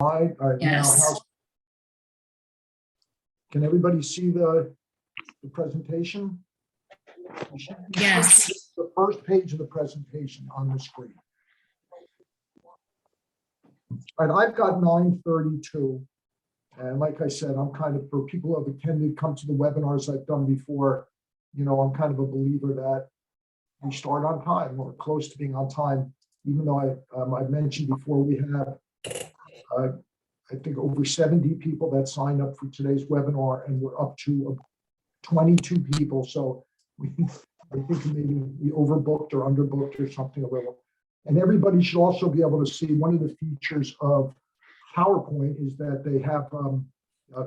All right, now, Yes. can everybody see the presentation? You should- Yes. The first page of the presentation on the screen. All right, I've got 9:32. And like I said, I'm kind of, for people who have attended, come to the webinars I've done before, I'm kind of a believer that we start on time or close to being on time, even though I've mentioned before, we have, I think, over 70 people that signed up for today's webinar, and we're up to 22 people. So I think maybe we overbooked or underbooked or something a little. And everybody should also be able to see, one of the features of PowerPoint is that they have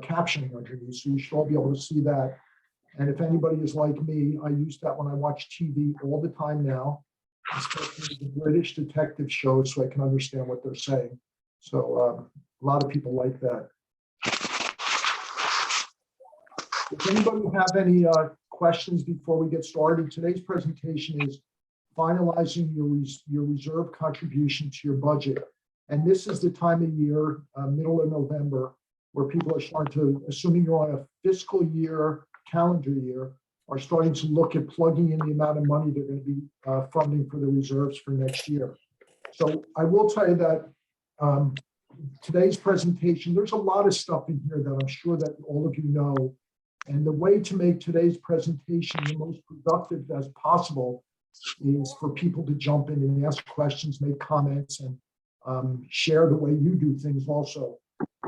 captioning underneath, so you should all be able to see that. And if anybody is like me, I use that when I watch TV all the time now, especially the British detective shows, so I can understand what they're saying. So a lot of people like that. Does anybody have any questions before we get started? Today's presentation is finalizing your reserve contribution to your budget. And this is the time of year, middle of November, where people are starting to, assuming you're on a fiscal year, calendar year, are starting to look at plugging in the amount of money they're going to be funding for the reserves for next year. So I will tell you that today's presentation, there's a lot of stuff in here that I'm sure that all of you know. And the way to make today's presentation the most productive as possible is for people to jump in and ask questions, make comments, and share the way you do things also.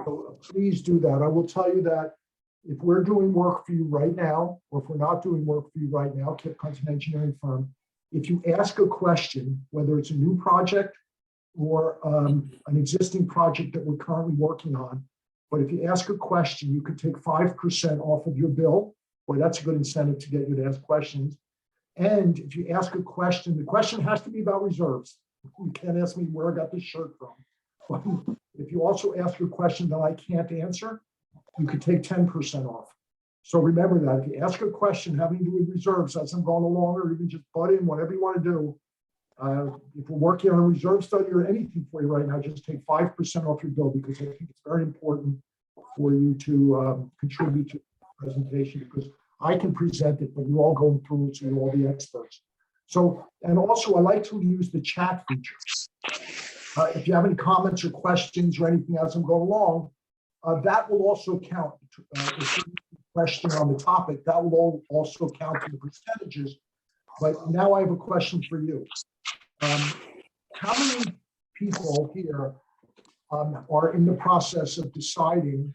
So please do that. I will tell you that if we're doing work for you right now, or if we're not doing work for you right now, Kipcon's an engineering firm, if you ask a question, whether it's a new project or an existing project that we're currently working on, but if you ask a question, you could take 5% off of your bill. Boy, that's a good incentive to get you to ask questions. And if you ask a question, the question has to be about reserves. You can't ask me where I got this shirt from. But if you also ask a question that I can't answer, you could take 10% off. So remember that if you ask a question having to do with reserves as I'm going along, or even just butt in, whatever you want to do, if we're working on a reserve study or anything for you right now, just take 5% off your bill, because I think it's very important for you to contribute to the presentation, because I can present it, but you're all going through it, so you're all the experts. So, and also I like to use the chat feature. If you have any comments or questions or anything as I'm going along, that will also count. If you have a question on the topic, that will also count to the percentages. But now I have a question for you. How many people here are in the process of deciding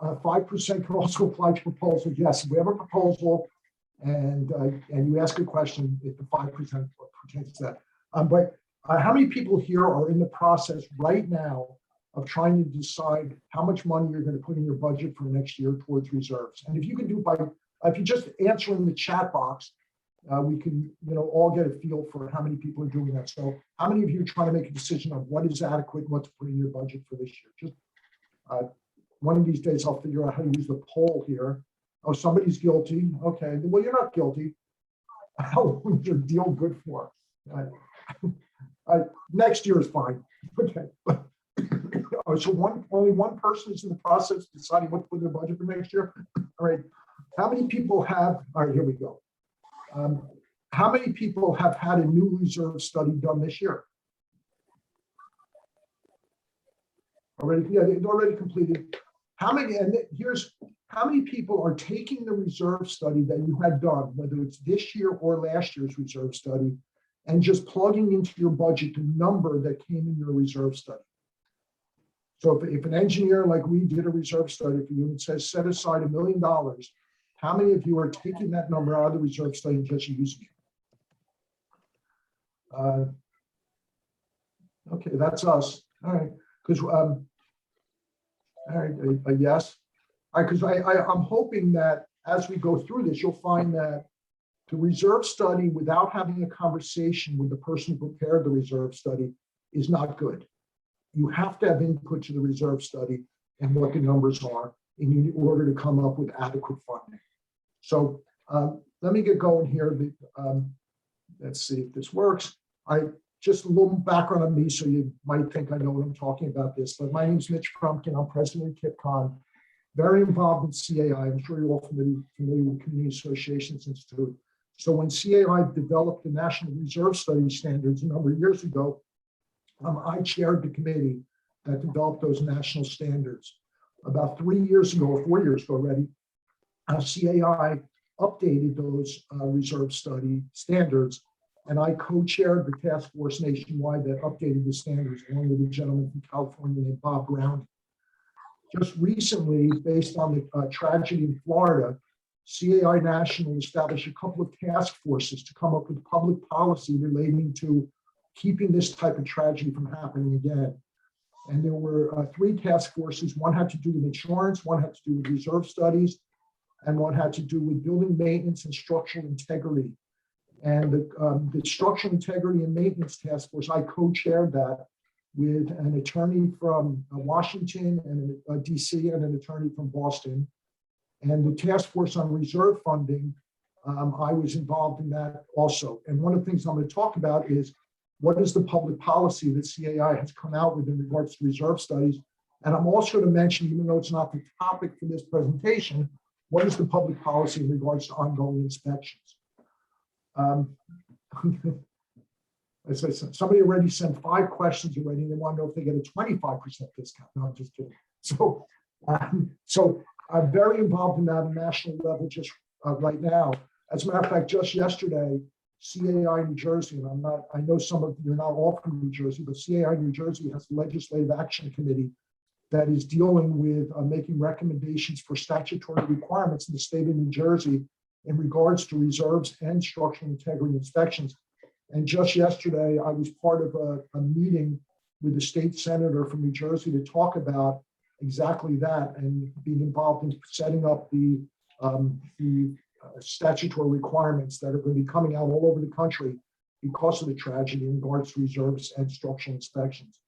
5% can also apply to proposals? Yes, if we have a proposal and you ask a question, if the 5% pertains to that. But how many people here are in the process right now of trying to decide how much money you're going to put in your budget for next year towards reserves? And if you can do if you just answer in the chat box, we can all get a feel for how many people are doing that. So how many of you are trying to make a decision on what is adequate and what to put in your budget for this year? Just one of these days I'll figure out how to use the poll here. Oh, somebody's guilty. Okay, well, you're not guilty. How long is your deal good for? Next year is fine. Okay. Oh, so only one person is in the process of deciding what to put in their budget for next year. All right. How many people have? All right, here we go. How many people have had a new reserve study done this year? Already, yeah, it's already completed. How many? And here's how many people are taking the reserve study that you had done, whether it's this year or last year's reserve study, and just plugging into your budget the number that came in your reserve study. So if an engineer like we did a reserve study for you and it says set aside $1 million, how many of you are taking that number out of the reserve study and just using it? Okay, that's us. All right, because all right, yes. All right, because I'm hoping that as we go through this, you'll find that the reserve study, without having a conversation with the person who prepared the reserve study, is not good. You have to have input to the reserve study and what the numbers are in order to come up with adequate funding. So let me get going here. Let's see if this works. just a little background on me, so you might think I know what I'm talking about this, but my name is Mitch Frumkin. I'm president of Kipcon, very involved in CAI. I'm sure you're all familiar with Community Associations Institute. So when CAI developed the National Reserve Study Standards a number of years ago, I chaired the committee that developed those national standards. About 3 years ago, or 4 years ago already, CAI updated those reserve study standards, and I co-chaired the task force nationwide that updated the standards, along with a gentleman from California named Bob Brown. Just recently, based on the tragedy in Florida, CAI National established a couple of task forces to come up with public policy relating to keeping this type of tragedy from happening again. And there were 3 task forces. One had to do with insurance, one had to do with reserve studies, and one had to do with building maintenance and structural integrity. And the structural integrity and maintenance task force, I co-chaired that with an attorney from Washington and DC and an attorney from Boston. And the task force on reserve funding, I was involved in that also. And one of the things I'm going to talk about is what is the public policy that CAI has come out with in regards to reserve studies. And I'm also going to mention, even though it's not the topic for this presentation, what is the public policy in regards to ongoing inspections? As I said, somebody already sent 5 questions already, and they want to know if they get a 25% discount. No, I'm just kidding. So I'm very involved in that on a national level just right now. As a matter of fact, just yesterday, CAI New Jersey, and I know some of you are not all from New Jersey, but CAI New Jersey has a legislative action committee that is dealing with making recommendations for statutory requirements in the state of New Jersey in regards to reserves and structural integrity inspections. And just yesterday, I was part of a meeting with the state senator from New Jersey to talk about exactly that and being involved in setting up the statutory requirements that are going to be coming out all over the country because of the tragedy in regards to reserves and structural inspections.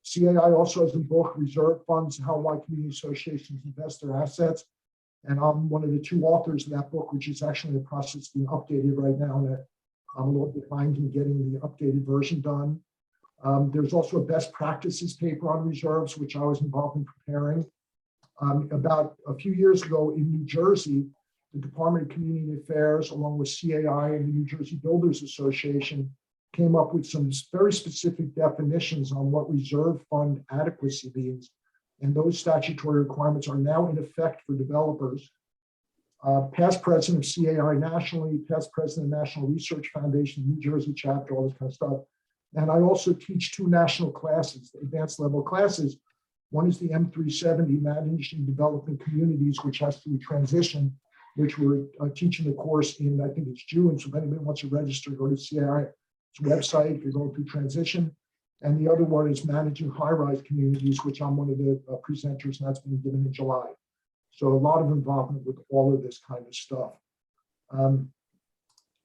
CAI also has a book, Reserve Funds, How Why Community Associations Invest Their Assets. And I'm one of the 2 authors of that book, which is actually in the process of being updated right now. And I'm a little behind in getting the updated version done. There's also a best practices paper on reserves, which I was involved in preparing. About a few years ago in New Jersey, the Department of Community Affairs, along with CAI and the New Jersey Builders Association, came up with some very specific definitions on what reserve fund adequacy means. And those statutory requirements are now in effect for developers. Past president of CAI nationally, past president of National Research Foundation, New Jersey chapter, all this kind of stuff. And I also teach 2 national classes, advanced level classes. One is the M370, Managing Development Communities, which has to be transition, which we're teaching the course in, I think it's June. So if anybody wants to register, go to CAI's website, you're going through transition. And the other one is Managing High-Rise Communities, which I'm one of the presenters, and that's been given in July. So a lot of involvement with all of this kind of stuff.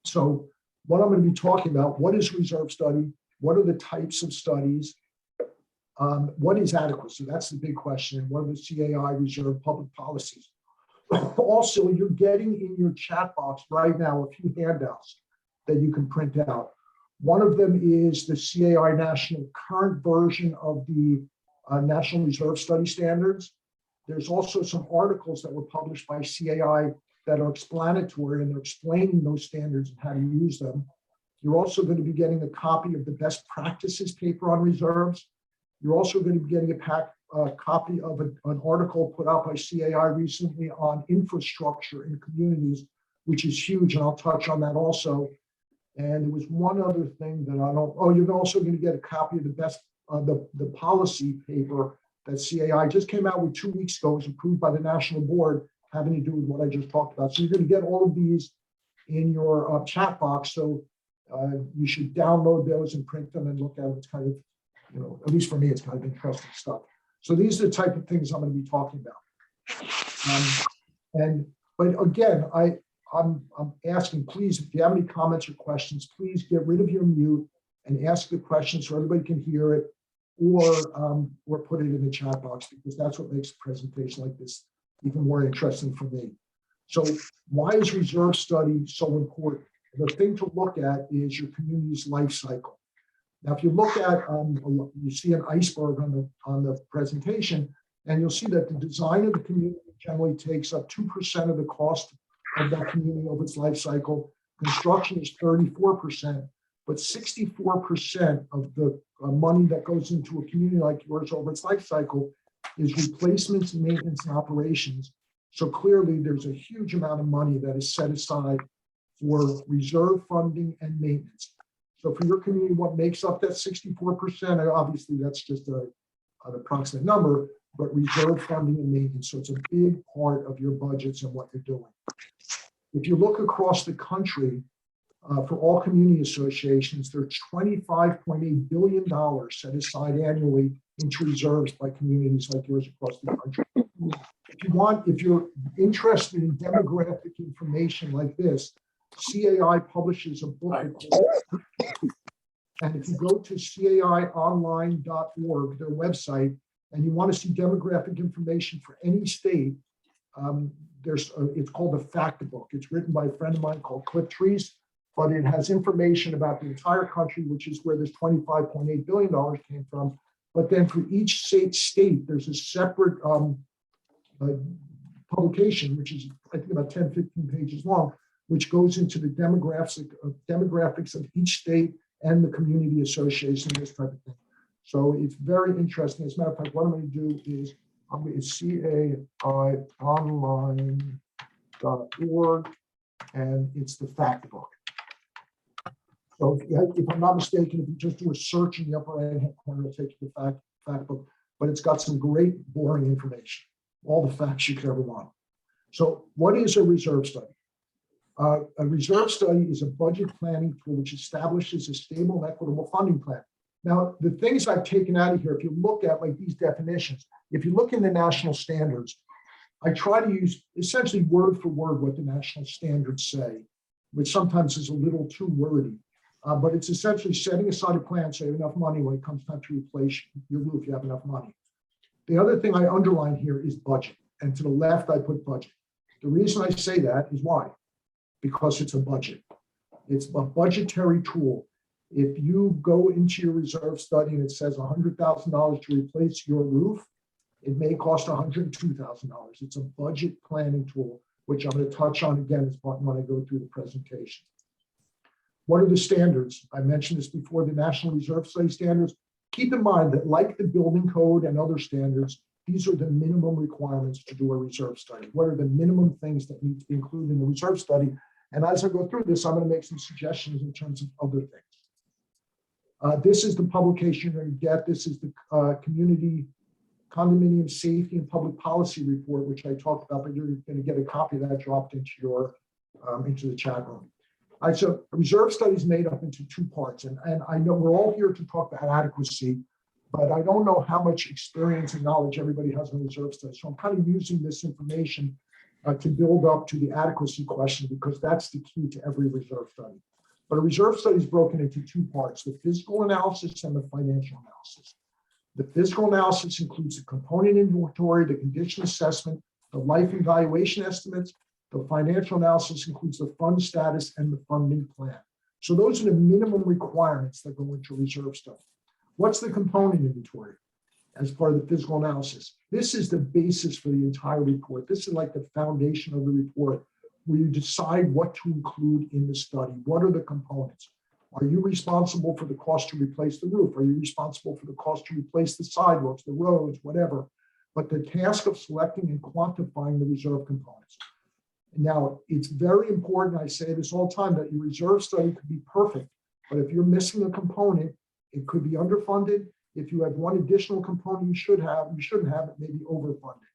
So what I'm going to be talking about, what is reserve study? What are the types of studies? What is adequacy? That's the big question. What are the CAI reserve public policies? Also, you're getting in your chat box right now a few handouts that you can print out. One of them is the CAI National current version of the National Reserve Study Standards. There's also some articles that were published by CAI that are explanatory, and they're explaining those standards and how to use them. You're also going to be getting a copy of the best practices paper on reserves. You're also going to be getting a copy of an article put out by CAI recently on infrastructure in communities, which is huge, and I'll touch on that also. And there was one other thing that you're also going to get a copy of the best, the policy paper that CAI just came out with 2 weeks ago. It was approved by the National Board, having to do with what I just talked about. So you're going to get all of these in your chat box. So you should download those and print them and look at them. It's kind of, at least for me, it's kind of interesting stuff. So these are the type of things I'm going to be talking about. But again, I'm asking, please, if you have any comments or questions, please get rid of your mute and ask the question so everybody can hear it, or put it in the chat box, because that's what makes a presentation like this even more interesting for me. So why is reserve study so important? The thing to look at is your community's life cycle. Now, if you look at, you see an iceberg on the presentation, and you'll see that the design of the community generally takes up 2% of the cost of that community over its life cycle. Construction is 34%, but 64% of the money that goes into a community like yours over its life cycle is replacements, maintenance, and operations. So clearly, there's a huge amount of money that is set aside for reserve funding and maintenance. So for your community, what makes up that 64%? Obviously, that's just an approximate number, but reserve funding and maintenance. So it's a big part of your budgets and what you're doing. If you look across the country, for all community associations, there's $25.8 billion set aside annually into reserves by communities like yours across the country. If you're interested in demographic information like this, CAI publishes a book, and if you go to caionline.org, their website, and you want to see demographic information for any state, it's called the Fact Book. It's written by a friend of mine called Cliff Trees, but it has information about the entire country, which is where this $25.8 billion came from. But then for each state, there's a separate publication, which is, I think, about 10, 15 pages long, which goes into the demographics of each state and the community association, this type of thing. So it's very interesting. As a matter of fact, what I'm going to do is I'm going to caionline.org, and it's the Fact Book. So if I'm not mistaken, if you just do a search in the upper right-hand corner, it'll take you to the fact book, but it's got some great boring information, all the facts you could ever want. So what is a reserve study? A reserve study is a budget planning tool which establishes a stable and equitable funding plan. Now, the things I've taken out of here, if you look at like these definitions, if you look in the national standards, I try to use essentially word for word what the national standards say, which sometimes is a little too wordy. But it's essentially setting aside a plan so you have enough money when it comes time to replace your roof, you have enough money. The other thing I underline here is budget. And to the left, I put budget. The reason I say that is why? Because it's a budget. It's a budgetary tool. If you go into your reserve study and it says $100,000 to replace your roof, it may cost $102,000. It's a budget planning tool, which I'm going to touch on again as part when I go through the presentation. What are the standards? I mentioned this before, the National Reserve Study standards. Keep in mind that like the building code and other standards, these are the minimum requirements to do a reserve study. What are the minimum things that need to be included in the reserve study? And as I go through this, I'm going to make some suggestions in terms of other things. This is the publication you're going to get. This is the Community Condominium Safety and Public Policy Report, which I talked about, but you're going to get a copy of that dropped into your into the chat room. All right, so a reserve study is made up into two parts, and I know we're all here to talk about adequacy, but I don't know how much experience and knowledge everybody has in reserve studies. So I'm kind of using this information to build up to the adequacy question, because that's the key to every reserve study. But a reserve study is broken into two parts, the physical analysis and the financial analysis. The physical analysis includes the component inventory, the condition assessment, the life and valuation estimates. The financial analysis includes the fund status and the funding plan. So those are the minimum requirements that go into a reserve study. What's the component inventory as part of the physical analysis? This is the basis for the entire report. This is like the foundation of the report, where you decide what to include in the study. What are the components? Are you responsible for the cost to replace the roof? Are you responsible for the cost to replace the sidewalks, the roads, whatever? But the task of selecting and quantifying the reserve components. Now, it's very important, I say this all the time, that your reserve study could be perfect, but if you're missing a component, it could be underfunded. If you have one additional component you shouldn't have, it may be overfunded.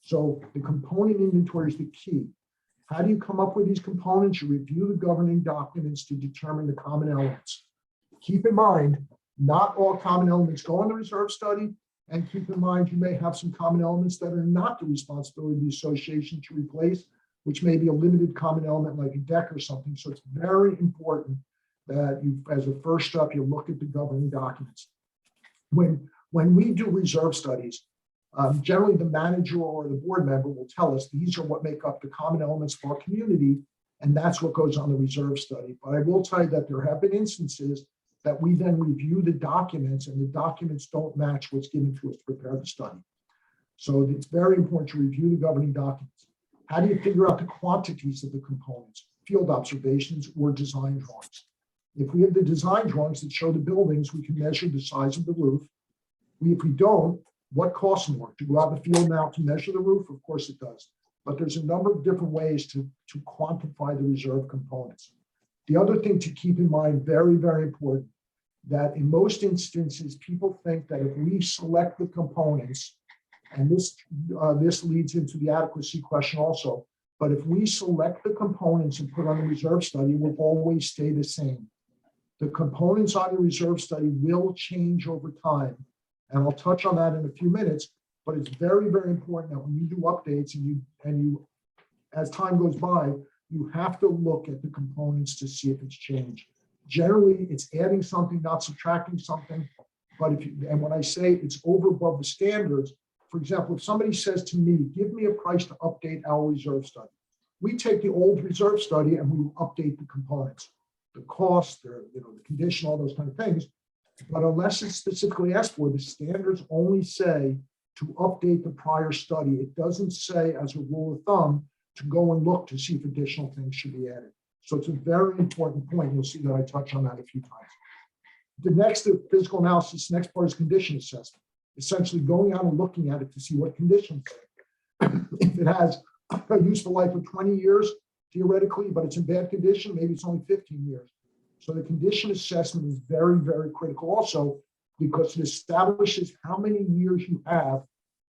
So the component inventory is the key. How do you come up with these components? You review the governing documents to determine the common elements. Keep in mind, not all common elements go in the reserve study, and keep in mind you may have some common elements that are not the responsibility of the association to replace, which may be a limited common element like a deck or something. So it's very important that you, as a first step, you look at the governing documents. When we do reserve studies, generally the manager or the board member will tell us these are what make up the common elements of our community, and that's what goes on the reserve study. But I will tell you that there have been instances that we then review the documents, and the documents don't match what's given to us to prepare the study. So it's very important to review the governing documents. How do you figure out the quantities of the components? Field observations or design drawings. If we have the design drawings that show the buildings, we can measure the size of the roof. If we don't, what costs more? To go out in the field now to measure the roof? Of course it does. But there's a number of different ways to quantify the reserve components. The other thing to keep in mind, very, very important, that in most instances, people think that if we select the components, and this leads into the adequacy question also, but if we select the components and put on the reserve study, it will always stay the same. The components on the reserve study will change over time. And I'll touch on that in a few minutes, but it's very, very important that when you do updates and you, as time goes by, you have to look at the components to see if it's changed. Generally, it's adding something, not subtracting something. But and when I say it's over above the standards, for example, if somebody says to me, give me a price to update our reserve study, we take the old reserve study and we update the components, the cost, the condition, all those kind of things. But unless it's specifically asked for, the standards only say to update the prior study. It doesn't say, as a rule of thumb, to go and look to see if additional things should be added. So it's a very important point. You'll see that I touch on that a few times. The next physical analysis, next part is condition assessment. Essentially going out and looking at it to see what conditions. If it has a useful life of 20 years, theoretically, but it's in bad condition, maybe it's only 15 years. So the condition assessment is very, very critical also, because it establishes how many years you have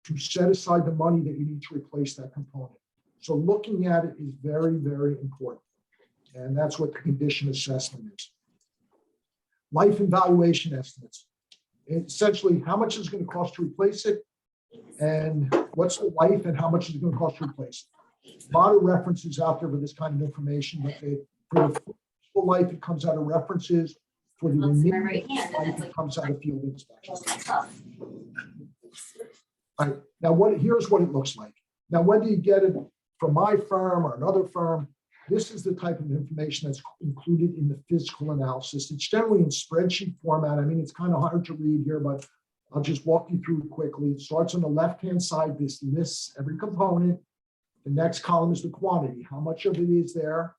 to set aside the money that you need to replace that component. So looking at it is very, very important. And that's what the condition assessment is. Life and valuation estimates. It's essentially, how much is it going to cost to replace it? And what's the life and how much is it going to cost to replace it? A lot of references out there for this kind of information, but for the full life, it comes out of references. For the remaining life, it comes out of field inspections. All right, now here's what it looks like. Now, whether you get it from my firm or another firm, this is the type of information that's included in the physical analysis. It's generally in spreadsheet format. I mean, it's kind of hard to read here, but I'll just walk you through it quickly. It starts on the left-hand side. This lists every component. The next column is the quantity. How much of it is there?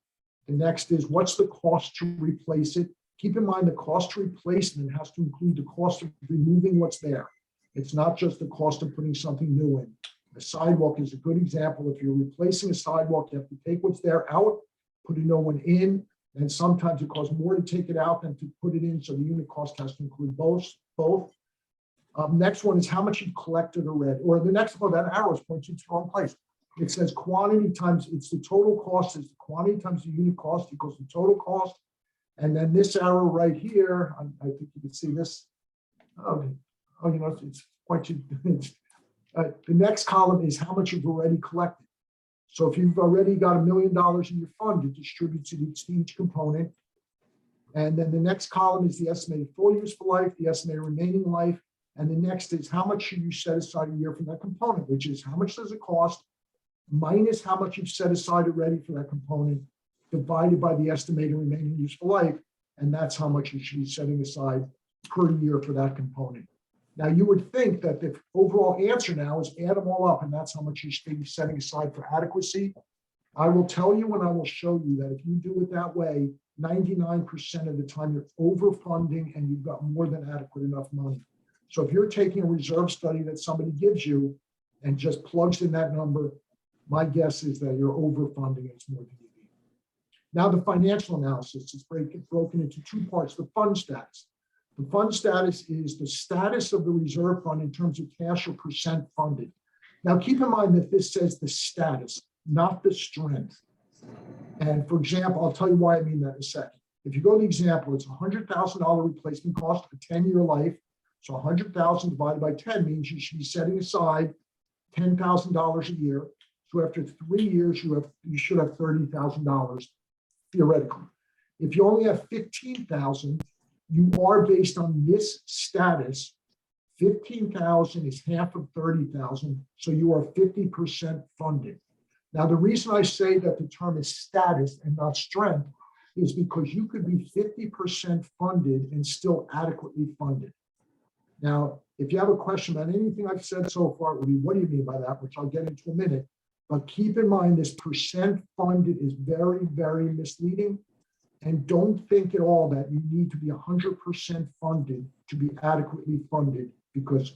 The next is what's the cost to replace it? Keep in mind the cost to replacement has to include the cost of removing what's there. It's not just the cost of putting something new in. A sidewalk is a good example. If you're replacing a sidewalk, you have to take what's there out, put a new one in, and sometimes it costs more to take it out than to put it in, so the unit cost has to include both. Next one is how much you've collected or read, or the next one, that arrow is pointing to the wrong place. It says quantity times, it's the total cost is the quantity times the unit cost equals the total cost. And then this arrow right here, I think you can see this. It's pointed. The next column is how much you've already collected. So if you've already got $1 million in your fund, it distributes it to each component. And then the next column is the estimated full useful life, the estimated remaining life. And the next is how much should you set aside a year for that component, which is how much does it cost minus how much you've set aside already for that component, divided by the estimated remaining useful life. And that's how much you should be setting aside per year for that component. Now, you would think that the overall answer now is add them all up, and that's how much you should be setting aside for adequacy. I will tell you and I will show you that if you do it that way, 99% of the time you're overfunding and you've got more than adequate enough money. So if you're taking a reserve study that somebody gives you and just plugs in that number, my guess is that you're overfunding it. It's more than you need. Now, the financial analysis is broken into two parts. The fund status. The fund status is the status of the reserve fund in terms of cash or percent funded. Now, keep in mind that this says the status, not the strength. And for example, I'll tell you why I mean that in a second. If you go to the example, it's $100,000 replacement cost, a 10-year life. So 100,000 divided by 10 means you should be setting aside $10,000 a year. So after 3 years, you should have $30,000 theoretically. If you only have 15,000, you are based on this status. 15,000 is half of 30,000, so you are 50% funded. Now, the reason I say that the term is status and not strength is because you could be 50% funded and still adequately funded. Now, if you have a question about anything I've said so far, it would be, what do you mean by that? Which I'll get into in a minute. But keep in mind, this percent funded is very, very misleading. And don't think at all that you need to be 100% funded to be adequately funded, because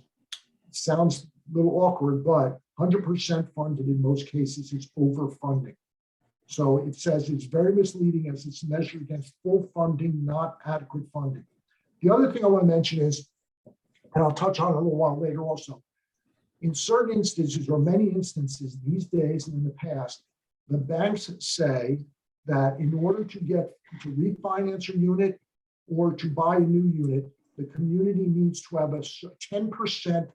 it sounds a little awkward, but 100% funded in most cases is overfunding. So it says it's very misleading as it's measured against full funding, not adequate funding. The other thing I want to mention is, and I'll touch on it a little while later also, in certain instances or many instances these days and in the past, the banks say that in order to refinance a unit or to buy a new unit, the community needs to have a 10%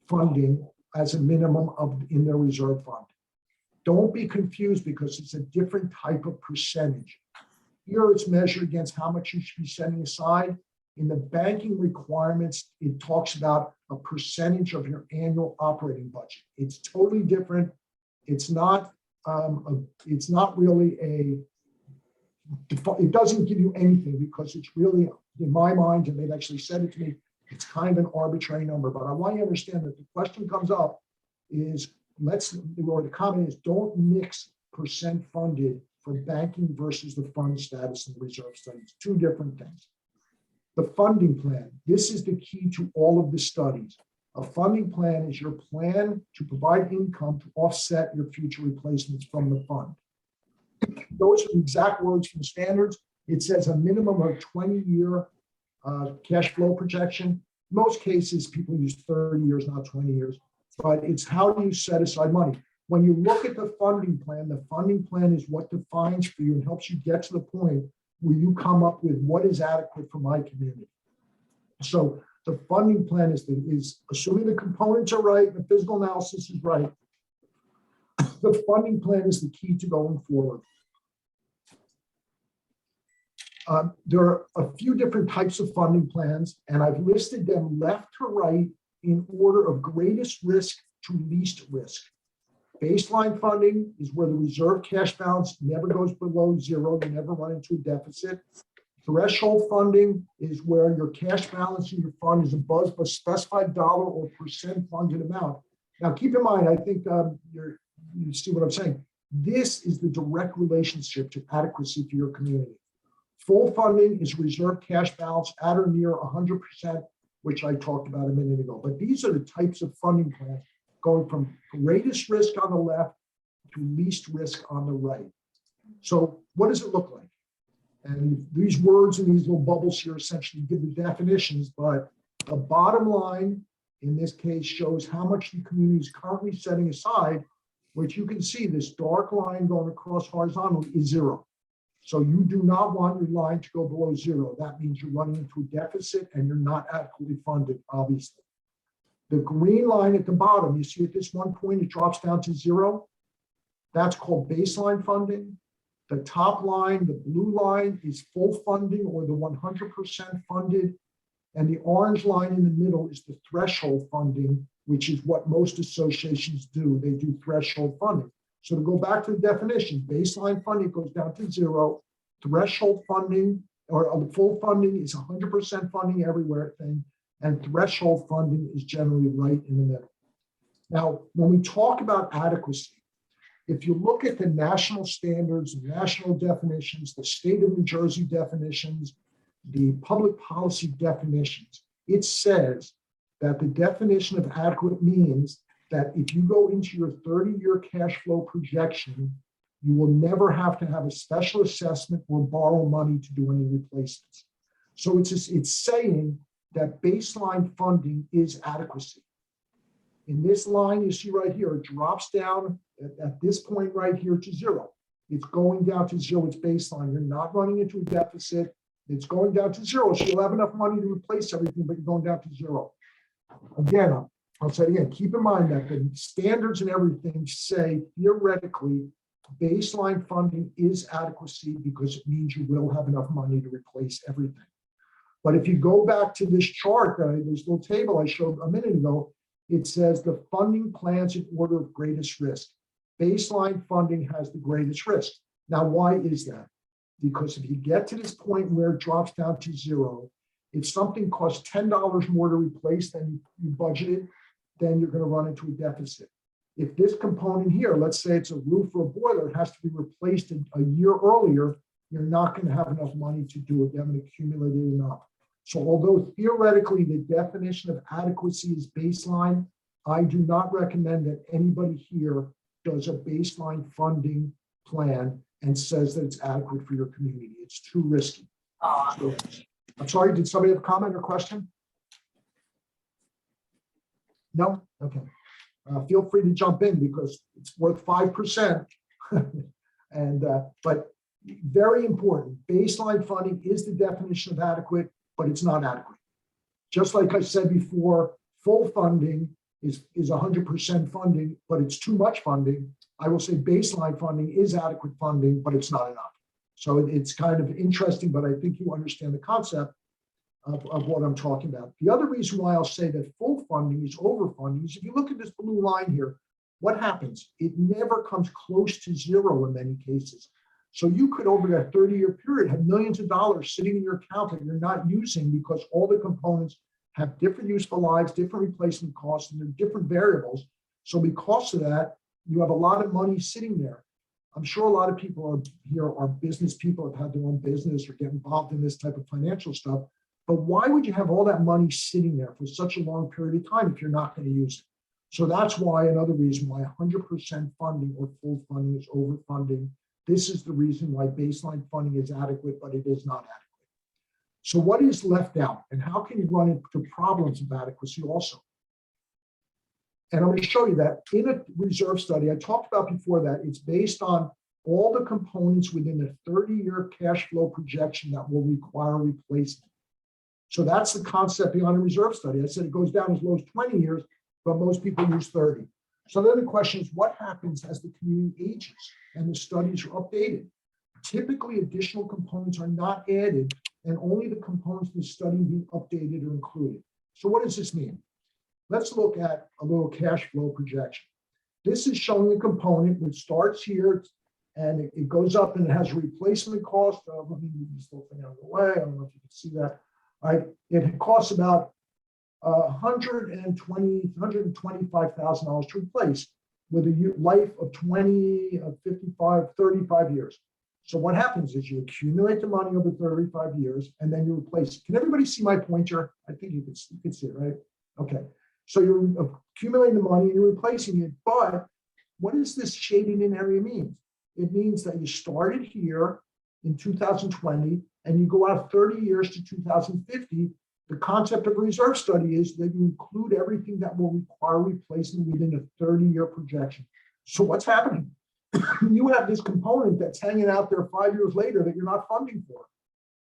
funding as a minimum in their reserve fund. Don't be confused, because it's a different type of percentage. Here it's measured against how much you should be setting aside. In the banking requirements, it talks about a percentage of your annual operating budget. It's totally different. It's not really it doesn't give you anything, because it's really, in my mind, and they've actually said it to me, it's kind of an arbitrary number. But I want you to understand that the question comes up is, the comment is, don't mix percent funded for banking versus the fund status and the reserve studies. Two different things. The funding plan, this is the key to all of the studies. A funding plan is your plan to provide income to offset your future replacements from the fund. Those are the exact words from the standards. It says a minimum of 20-year cash flow projection. Most cases, people use 30 years, not 20 years, but it's how you set aside money. When you look at the funding plan is what defines for you and helps you get to the point where you come up with what is adequate for my community. So the funding plan is assuming the components are right, the physical analysis is right. The funding plan is the key to going forward. There are a few different types of funding plans, and I've listed them left to right in order of greatest risk to least risk. Baseline funding is where the reserve cash balance never goes below zero. You never run into a deficit. Threshold funding is where your cash balance in your fund is above a specified dollar or percent funded amount. Now, keep in mind, I think you see what I'm saying. This is the direct relationship to adequacy for your community. Full funding is reserve cash balance at or near 100%, which I talked about a minute ago. But these are the types of funding plans going from greatest risk on the left to least risk on the right. So what does it look like? And these words and these little bubbles here essentially give the definitions, but the bottom line in this case shows how much the community is currently setting aside, which you can see this dark line going across horizontally is zero. So you do not want your line to go below zero. That means you're running into a deficit and you're not adequately funded, obviously. The green line at the bottom, you see at this one point, it drops down to zero. That's called baseline funding. The top line, the blue line, is full funding or the 100% funded. And the orange line in the middle is the threshold funding, which is what most associations do. They do threshold funding. So to go back to the definition, baseline funding goes down to zero. Threshold funding or full funding is 100% funding everywhere thing. And threshold funding is generally right in the middle. Now, when we talk about adequacy, if you look at the national standards, national definitions, the state of New Jersey definitions, the public policy definitions, it says that the definition of adequate means that if you go into your 30-year cash flow projection, you will never have to have a special assessment or borrow money to do any replacements. So it's saying that baseline funding is adequacy. In this line you see right here, it drops down at this point right here to zero. It's going down to zero, it's baseline. You're not running into a deficit. It's going down to zero. So you'll have enough money to replace everything, but you're going down to zero. Again, I'll say it again, keep in mind that the standards and everything say theoretically baseline funding is adequacy because it means you will have enough money to replace everything. But if you go back to this chart, this little table I showed a minute ago, it says the funding plans in order of greatest risk. Baseline funding has the greatest risk. Now, why is that? because if you get to this point where it drops down to zero, if something costs $10 more to replace than you budgeted, then you're going to run into a deficit. If this component here, let's say it's a roof or a boiler, has to be replaced a year earlier, you're not going to have enough money to do it. You haven't accumulated enough. So although theoretically the definition of adequacy is baseline, I do not recommend that anybody here does a baseline funding plan and says that it's adequate for your community. It's too risky. So, I'm sorry, did somebody have a comment or question? No? Okay. Feel free to jump in because it's worth 5%. But very important, baseline funding is the definition of adequate, but it's not adequate. Just like I said before, full funding is 100% funding, but it's too much funding. I will say baseline funding is adequate funding, but it's not enough. So it's kind of interesting, but I think you understand the concept of what I'm talking about. The other reason why I'll say that full funding is overfunding is if you look at this blue line here, what happens? It never comes close to zero in many cases. So you could, over that 30-year period, have millions of dollars sitting in your account that you're not using because all the components have different useful lives, different replacement costs, and they're different variables. So because of that, you have a lot of money sitting there. I'm sure a lot of people here are business people, have had their own business or get involved in this type of financial stuff. But why would you have all that money sitting there for such a long period of time if you're not going to use it? So that's why another reason why 100% funding or full funding is overfunding. This is the reason why baseline funding is adequate, but it is not adequate. So what is left out and how can you run into problems of adequacy also? And I'm going to show you that in a reserve study I talked about before that it's based on all the components within a 30-year cash flow projection that will require replacement. So that's the concept behind a reserve study. I said it goes down as low as 20 years, but most people use 30. So then the question is, what happens as the community ages and the studies are updated? Typically, additional components are not added, and only the components of the study being updated are included. So what does this mean? Let's look at a little cash flow projection. This is showing a component which starts here and it goes up and it has a replacement cost of, let me move this little thing out of the way. I don't know if you can see that. Right? It costs about $125,000 to replace with a life of 20, 55, 35 years. So what happens is you accumulate the money over 35 years and then you replace it. Can everybody see my pointer? I think you can see it, right? Okay. So you're accumulating the money and you're replacing it. But what does this shaded in area mean? It means that you started here in 2020 and you go out 30 years to 2050. The concept of a reserve study is that you include everything that will require replacement within a 30-year projection. So what's happening? You have this component that's hanging out there 5 years later that you're not funding for.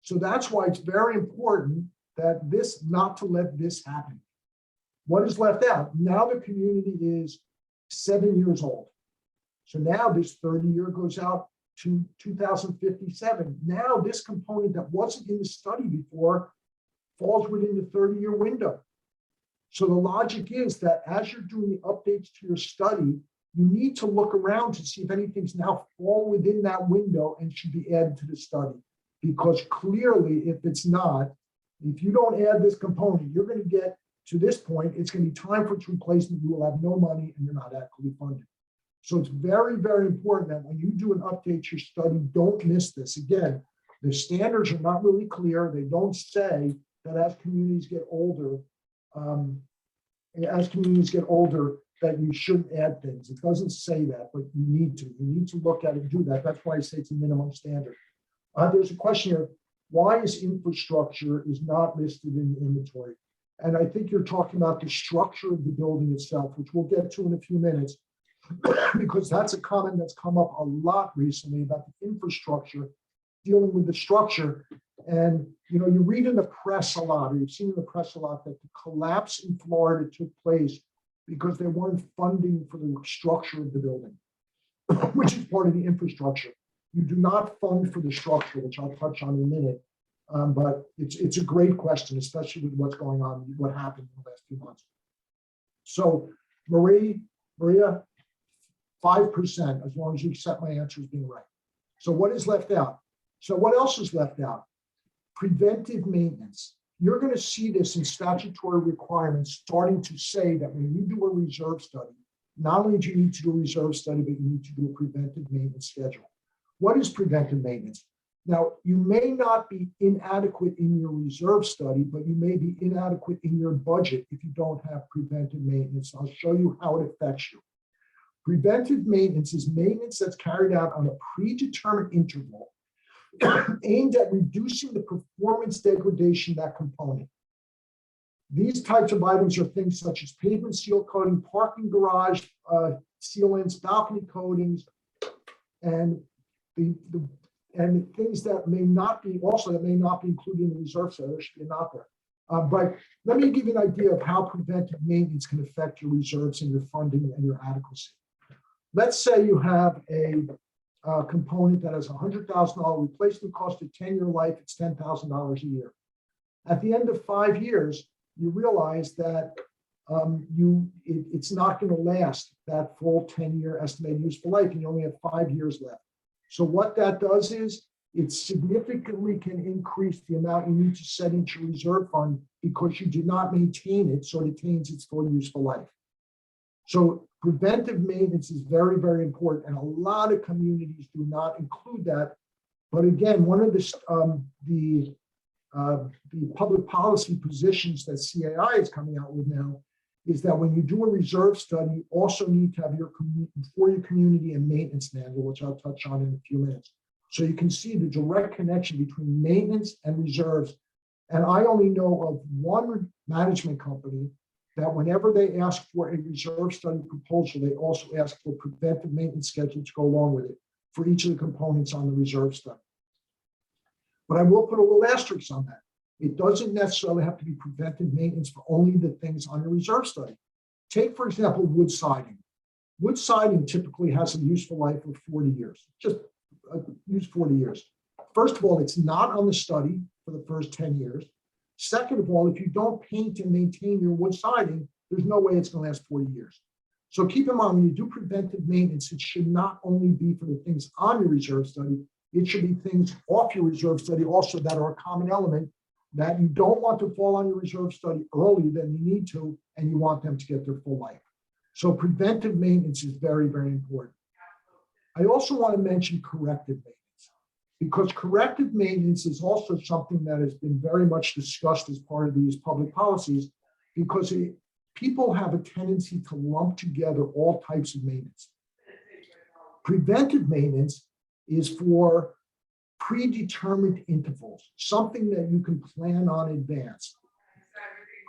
So that's why it's very important that not to let this happen. What is left out? Now the community is 7 years old. So now this 30-year goes out to 2057. Now this component that wasn't in the study before falls within the 30-year window. So the logic is that as you're doing the updates to your study, you need to look around to see if anything's now fall within that window and should be added to the study. Because clearly, if it's not, if you don't add this component, you're going to get to this point, it's going to be time for its replacement. You will have no money and you're not adequately funded. So it's very, very important that when you do an update to your study, don't miss this. Again, the standards are not really clear. They don't say that as communities get older, that you shouldn't add things. It doesn't say that, but you need to. You need to look at it and do that. That's why I say it's a minimum standard. There's a question here. Why is infrastructure is not listed in the inventory? And I think you're talking about the structure of the building itself, which we'll get to in a few minutes, because that's a comment that's come up a lot recently about the infrastructure dealing with the structure. And you read in the press a lot, or you've seen in the press a lot, that the collapse in Florida took place because they weren't funding for the structure of the building, which is part of the infrastructure. You do not fund for the structure, which I'll touch on in a minute. But it's a great question, especially with what's going on, what happened in the last few months. So Maria, 5%, as long as you accept my answer as being right. So what is left out? So what else is left out? Preventive maintenance. You're going to see this in statutory requirements starting to say that when you do a reserve study, not only do you need to do a reserve study, but you need to do a preventive maintenance schedule. What is preventive maintenance? Now, you may not be inadequate in your reserve study, but you may be inadequate in your budget if you don't have preventive maintenance. I'll show you how it affects you. Preventive maintenance is maintenance that's carried out on a predetermined interval aimed at reducing the performance degradation of that component. These types of items are things such as pavement seal coating, parking garage sealants, balcony coatings, and things that may not be included in the reserve study. There should be a note there. But let me give you an idea of how preventive maintenance can affect your reserves and your funding and your adequacy. Let's say you have a component that has a $100,000 replacement cost, of 10-year life, it's $10,000 a year. At the end of 5 years, you realize that it's not going to last that full 10-year estimated useful life, and you only have 5 years left. So what that does is it significantly can increase the amount you need to set into your reserve fund because you do not maintain it so it attains its full useful life. So preventive maintenance is very, very important, and a lot of communities do not include that. But again, one of the public policy positions that CAI is coming out with now is that when you do a reserve study, you also need to have for your community a maintenance manual, which I'll touch on in a few minutes. So you can see the direct connection between maintenance and reserves. And I only know of one management company that whenever they ask for a reserve study proposal, they also ask for a preventive maintenance schedule to go along with it for each of the components on the reserve study. But I will put a little asterisk on that. It doesn't necessarily have to be preventive maintenance for only the things on your reserve study. Take, for example, wood siding. Wood siding typically has a useful life of 40 years, just use 40 years. First of all, it's not on the study for the first 10 years. Second of all, if you don't paint and maintain your wood siding, there's no way it's going to last 40 years. So keep in mind, when you do preventive maintenance, it should not only be for the things on your reserve study, it should be things off your reserve study also that are a common element that you don't want to fall on your reserve study earlier than you need to, and you want them to get their full life. So preventive maintenance is very, very important. I also want to mention corrective maintenance, because corrective maintenance is also something that has been very much discussed as part of these public policies, because people have a tendency to lump together all types of maintenance. Preventive maintenance is for predetermined intervals, something that you can plan on in advance.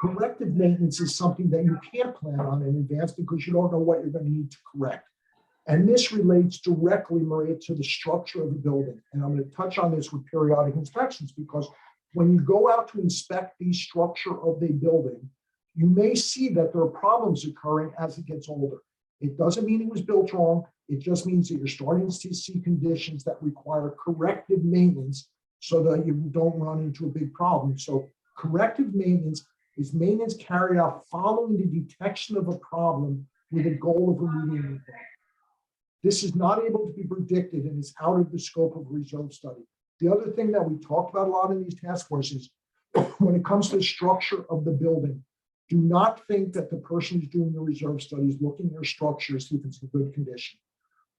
Corrective maintenance is something that you can't plan on in advance because you don't know what you're going to need to correct. And this relates directly, Maria, to the structure of the building. And I'm going to touch on this with periodic inspections, because when you go out to inspect the structure of the building, you may see that there are problems occurring as it gets older. It doesn't mean it was built wrong. It just means that you're starting to see conditions that require corrective maintenance so that you don't run into a big problem. So corrective maintenance is maintenance carried out following the detection of a problem with a goal of remediating the problem. This is not able to be predicted and is out of the scope of a reserve study. The other thing that we talked about a lot in these task forces, when it comes to the structure of the building, do not think that the person who's doing the reserve study is looking at their structure to see if it's in good condition.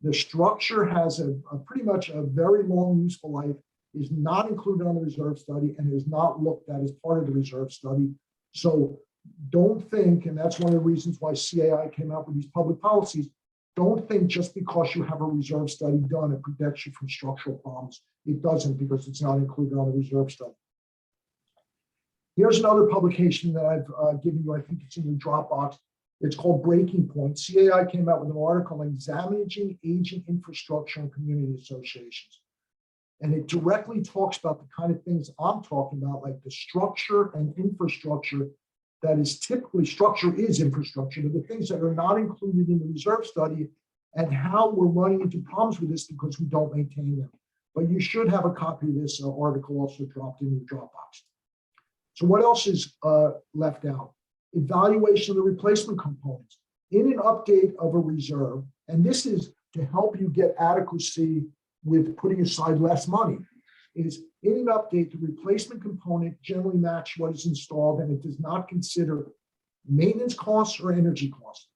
The structure has a pretty much a very long useful life, is not included on the reserve study, and is not looked at as part of the reserve study. So don't think, and that's one of the reasons why CAI came out with these public policies, don't think just because you have a reserve study done, it protects you from structural problems. It doesn't, because it's not included on the reserve study. Here's another publication that I've given you. I think it's in your Dropbox. It's called Breaking Point. CAI came out with an article on examining aging infrastructure and community associations. And it directly talks about the kind of things I'm talking about, like the structure and infrastructure that is typically, structure is infrastructure, but the things that are not included in the reserve study, and how we're running into problems with this because we don't maintain them. But you should have a copy of this article also dropped in your Dropbox. So what else is left out? Evaluation of the replacement components. In an update of a reserve, and this is to help you get adequacy with putting aside less money. is in an update, the replacement component generally matches what is installed, and it does not consider maintenance costs or energy costs.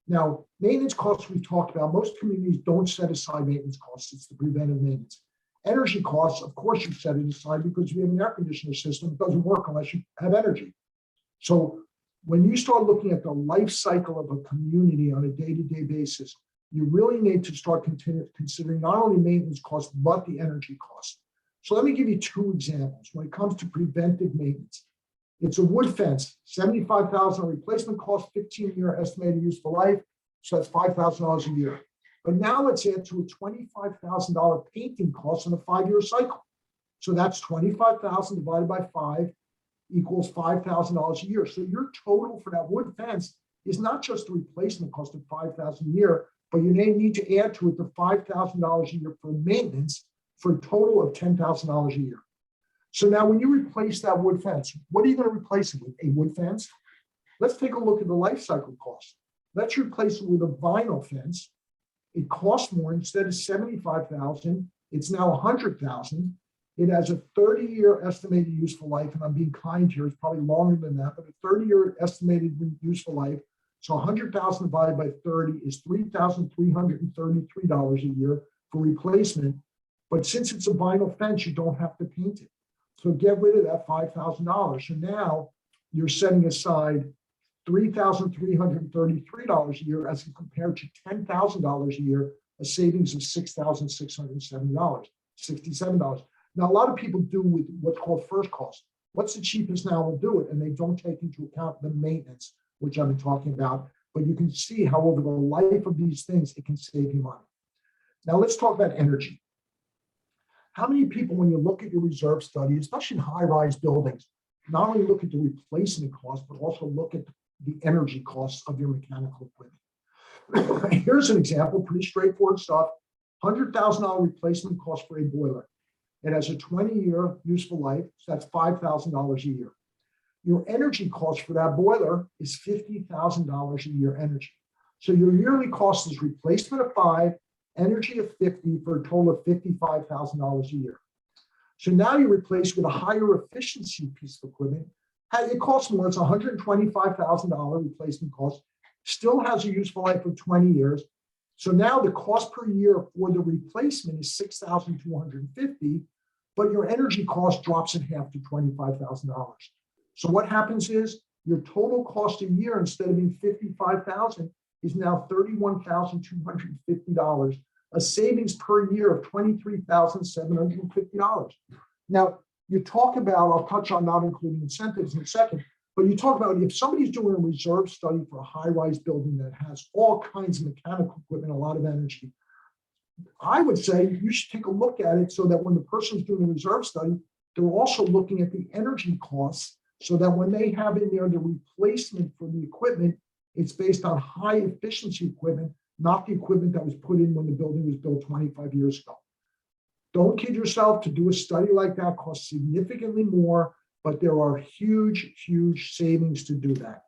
Now, maintenance costs we've talked about, most communities don't set aside maintenance costs. It's the preventive maintenance. Energy costs, of course, you set it aside because you have an air conditioner system. It doesn't work unless you have energy. So when you start looking at the life cycle of a community on a day-to-day basis, you really need to start considering not only maintenance costs, but the energy costs. So let me give you two examples. When it comes to preventive maintenance, it's a wood fence, $75,000 replacement cost, 15-year estimated useful life. So that's $5,000 a year. But now let's add to a $25,000 painting cost on a 5-year cycle. So that's $25,000 divided by 5 equals $5,000 a year. So your total for that wood fence is not just the replacement cost of $5,000 a year, but you may need to add to it the $5,000 a year for maintenance for a total of $10,000 a year. So now when you replace that wood fence, what are you going to replace it with? A wood fence? Let's take a look at the life cycle cost. Let's replace it with a vinyl fence. It costs more. Instead of $75,000, it's now $100,000. It has a 30-year estimated useful life, and I'm being kind here, it's probably longer than that, but a 30-year estimated useful life. So 100,000 divided by 30 is $3,333 a year for replacement. But since it's a vinyl fence, you don't have to paint it. So get rid of that $5,000. So now you're setting aside $3,333 a year as compared to $10,000 a year, a savings of $6,667. Now, a lot of people do with what's called first cost. What's the cheapest now? We'll do it. And they don't take into account the maintenance, which I've been talking about. But you can see how over the life of these things, it can save you money. Now, let's talk about energy. How many people, when you look at your reserve study, especially in high-rise buildings, not only look at the replacement cost, but also look at the energy costs of your mechanical equipment? Here's an example, pretty straightforward stuff. $100,000 replacement cost for a boiler. It has a 20-year useful life, so that's $5,000 a year. Your energy cost for that boiler is $50,000 a year energy. So your yearly cost is replacement of 5, energy of 50 for a total of $55,000 a year. So now you replace with a higher efficiency piece of equipment. It costs more, it's $125,000 replacement cost, still has a useful life of 20 years. So now the cost per year for the replacement is $6,250, but your energy cost drops in half to $25,000. So what happens is your total cost a year, instead of being $55,000, is now $31,250, a savings per year of $23,750. Now, you talk about, I'll touch on not including incentives in a second, but you talk about if somebody's doing a reserve study for a high-rise building that has all kinds of mechanical equipment, a lot of energy, I would say you should take a look at it so that when the person's doing a reserve study, they're also looking at the energy costs so that when they have in there the replacement for the equipment, it's based on high efficiency equipment, not the equipment that was put in when the building was built 25 years ago. Don't kid yourself. To do a study like that costs significantly more, but there are huge, huge savings to do that.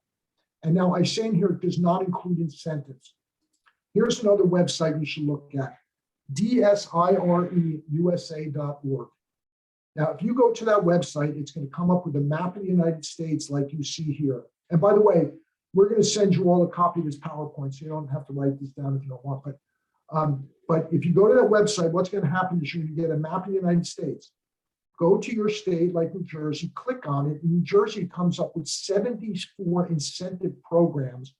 And now I say in here, it does not include incentives. Here's another website you should look at, dsireusa.org. Now, if you go to that website, it's going to come up with a map of the United States like you see here. And by the way, we're going to send you all a copy of this PowerPoint, so you don't have to write this down if you don't want. But if you go to that website, what's going to happen is you're going to get a map of the United States. Go to your state like New Jersey, click on it. In New Jersey comes up with 74 incentive programs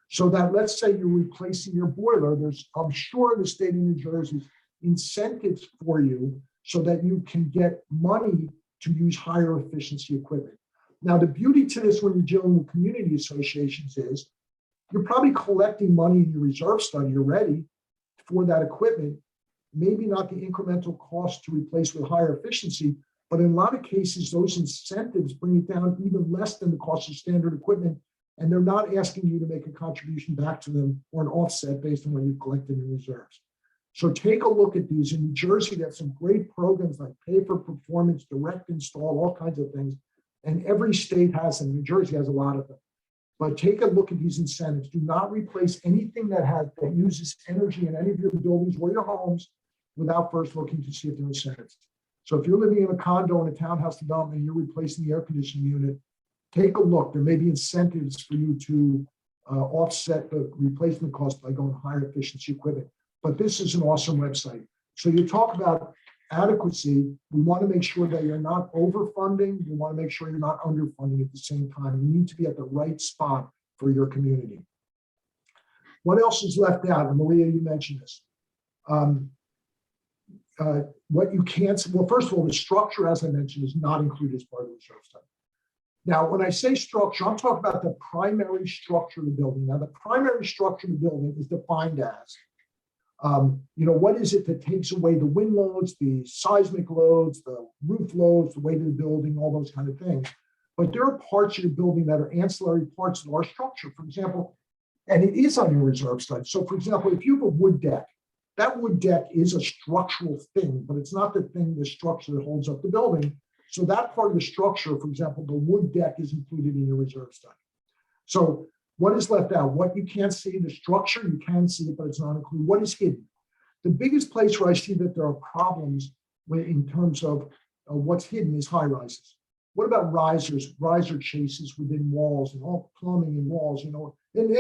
so that, let's say you're replacing your boiler, there's, I'm sure the state of New Jersey, incentives for you so that you can get money to use higher efficiency equipment. Now, the beauty to this when you're dealing with community associations is you're probably collecting money in your reserve study already for that equipment, maybe not the incremental cost to replace with higher efficiency, but in a lot of cases, those incentives bring it down even less than the cost of standard equipment, and they're not asking you to make a contribution back to them or an offset based on what you've collected in reserves. So take a look at these. In New Jersey, they have some great programs like pay for performance, direct install, all kinds of things, and every state has them. New Jersey has a lot of them. But take a look at these incentives. Do not replace anything that uses energy in any of your buildings or your homes without first looking to see if there are incentives. So if you're living in a condo in a townhouse development and you're replacing the air conditioning unit, take a look. There may be incentives for you to offset the replacement cost by going higher efficiency equipment. But this is an awesome website. So you talk about adequacy. We want to make sure that you're not overfunding. We want to make sure you're not underfunding at the same time. You need to be at the right spot for your community. What else is left out? And Maria, you mentioned this. What you can't, well, first of all, the structure, as I mentioned, is not included as part of the reserve study. Now, when I say structure, I'm talking about the primary structure of the building. Now, the primary structure of the building is defined as, what is it that takes away the wind loads, the seismic loads, the roof loads, the weight of the building, all those kind of things. But there are parts of your building that are ancillary parts of our structure, for example, and it is on your reserve study. So, for example, if you have a wood deck, that wood deck is a structural thing, but it's not the structure that holds up the building. So that part of the structure, for example, the wood deck is included in your reserve study. So what is left out? What you can't see, the structure, you can see it, but it's not included. What is hidden? The biggest place where I see that there are problems in terms of what's hidden is high rises. What about riser chases within walls and all plumbing in walls, and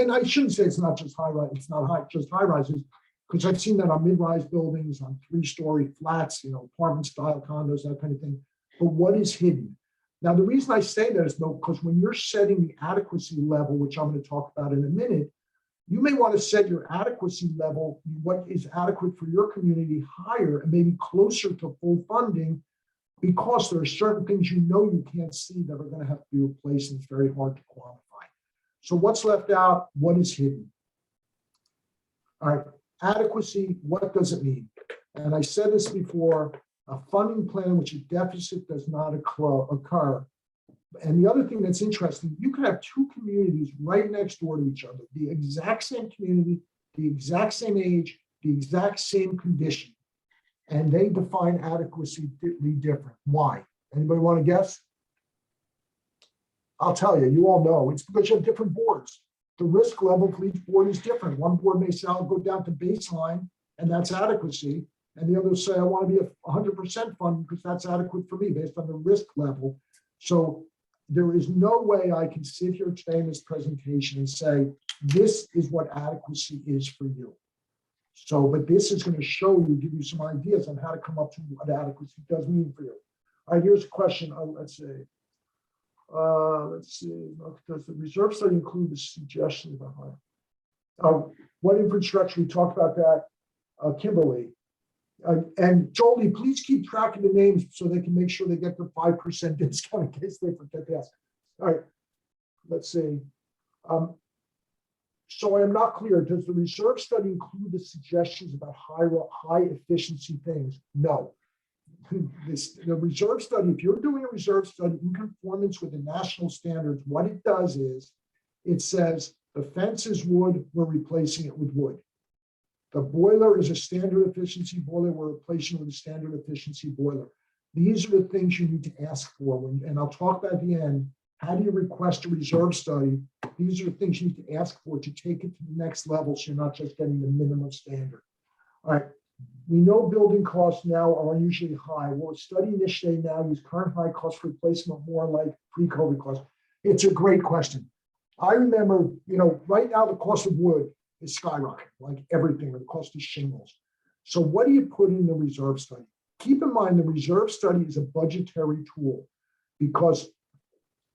I shouldn't say it's not just high rise, it's not just high rises, because I've seen that on mid-rise buildings, on 3-story flats, apartment style condos, that kind of thing. But what is hidden? Now, the reason I say that is because when you're setting the adequacy level, which I'm going to talk about in a minute, you may want to set your adequacy level, what is adequate for your community, higher and maybe closer to full funding, because there are certain things you can't see that are going to have to be replaced, and it's very hard to quantify. So what's left out? What is hidden? All right, adequacy, what does it mean? And I said this before, a funding plan in which a deficit does not occur. And the other thing that's interesting, you can have two communities right next door to each other, the exact same community, the exact same age, the exact same condition, and they define adequacy different. Why? Anybody want to guess? I'll tell you, you all know, it's because you have different boards. The risk level for each board is different. One board may say, I'll go down to baseline, and that's adequacy. And the others say, I want to be 100% funded because that's adequate for me based on the risk level. So there is no way I can sit here today in this presentation and say, this is what adequacy is for you. So, but this is going to show you, give you some ideas on how to come up to what adequacy does mean for you. All right, here's a question. Let's see. Does the reserve study include the suggestion behind? What infrastructure? We talked about that, Kimberly. And Jolie, please keep track of the names so they can make sure they get the 5% discount in case they forget to ask. All right, let's see. So I am not clear. Does the reserve study include the suggestions about high efficiency things? No. The reserve study, if you're doing a reserve study in conformance with the national standards, what it does is it says the fence is wood, we're replacing it with wood. The boiler is a standard efficiency boiler, we're replacing it with a standard efficiency boiler. These are the things you need to ask for. And I'll talk about at the end, how do you request a reserve study? These are the things you need to ask for to take it to the next level so you're not just getting the minimum standard. All right, we know building costs now are unusually high. Will a study initiated now use current high cost replacement more like pre-COVID costs? It's a great question. I remember, right now the cost of wood is skyrocketing, like everything, or the cost of shingles. So what do you put in the reserve study? Keep in mind the reserve study is a budgetary tool because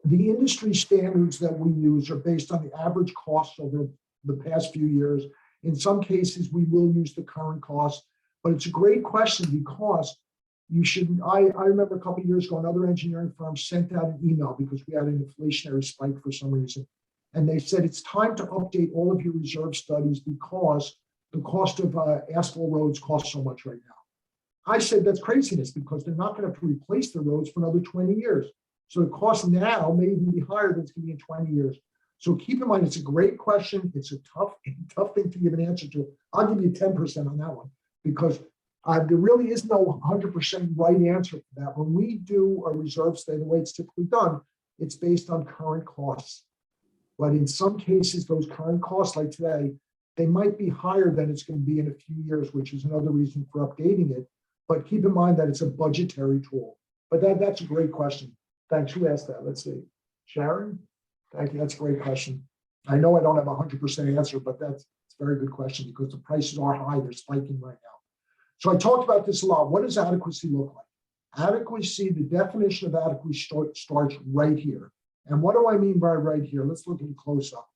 the industry standards that we use are based on the average costs over the past few years. In some cases, we will use the current cost, but it's a great question because you should, I remember a couple of years ago, another engineering firm sent out an email because we had an inflationary spike for some reason. And they said, it's time to update all of your reserve studies because the cost of asphalt roads costs so much right now. I said, that's craziness because they're not going to have to replace the roads for another 20 years. So the cost now may even be higher than it's going to be in 20 years. So keep in mind, it's a great question. It's a tough thing to give an answer to. I'll give you 10% on that one because there really is no 100% right answer for that. When we do a reserve study, the way it's typically done, it's based on current costs. But in some cases, those current costs like today, they might be higher than it's going to be in a few years, which is another reason for updating it. but keep in mind that it's a budgetary tool. But that's a great question. Thanks. Who asked that? Let's see. Sharon? Thank you. That's a great question. I know I don't have a 100% answer, but it's a very good question because the prices are high. They're spiking right now. So I talked about this a lot. What does adequacy look like? Adequacy, the definition of adequacy starts right here. And what do I mean by right here? Let's look at it close up.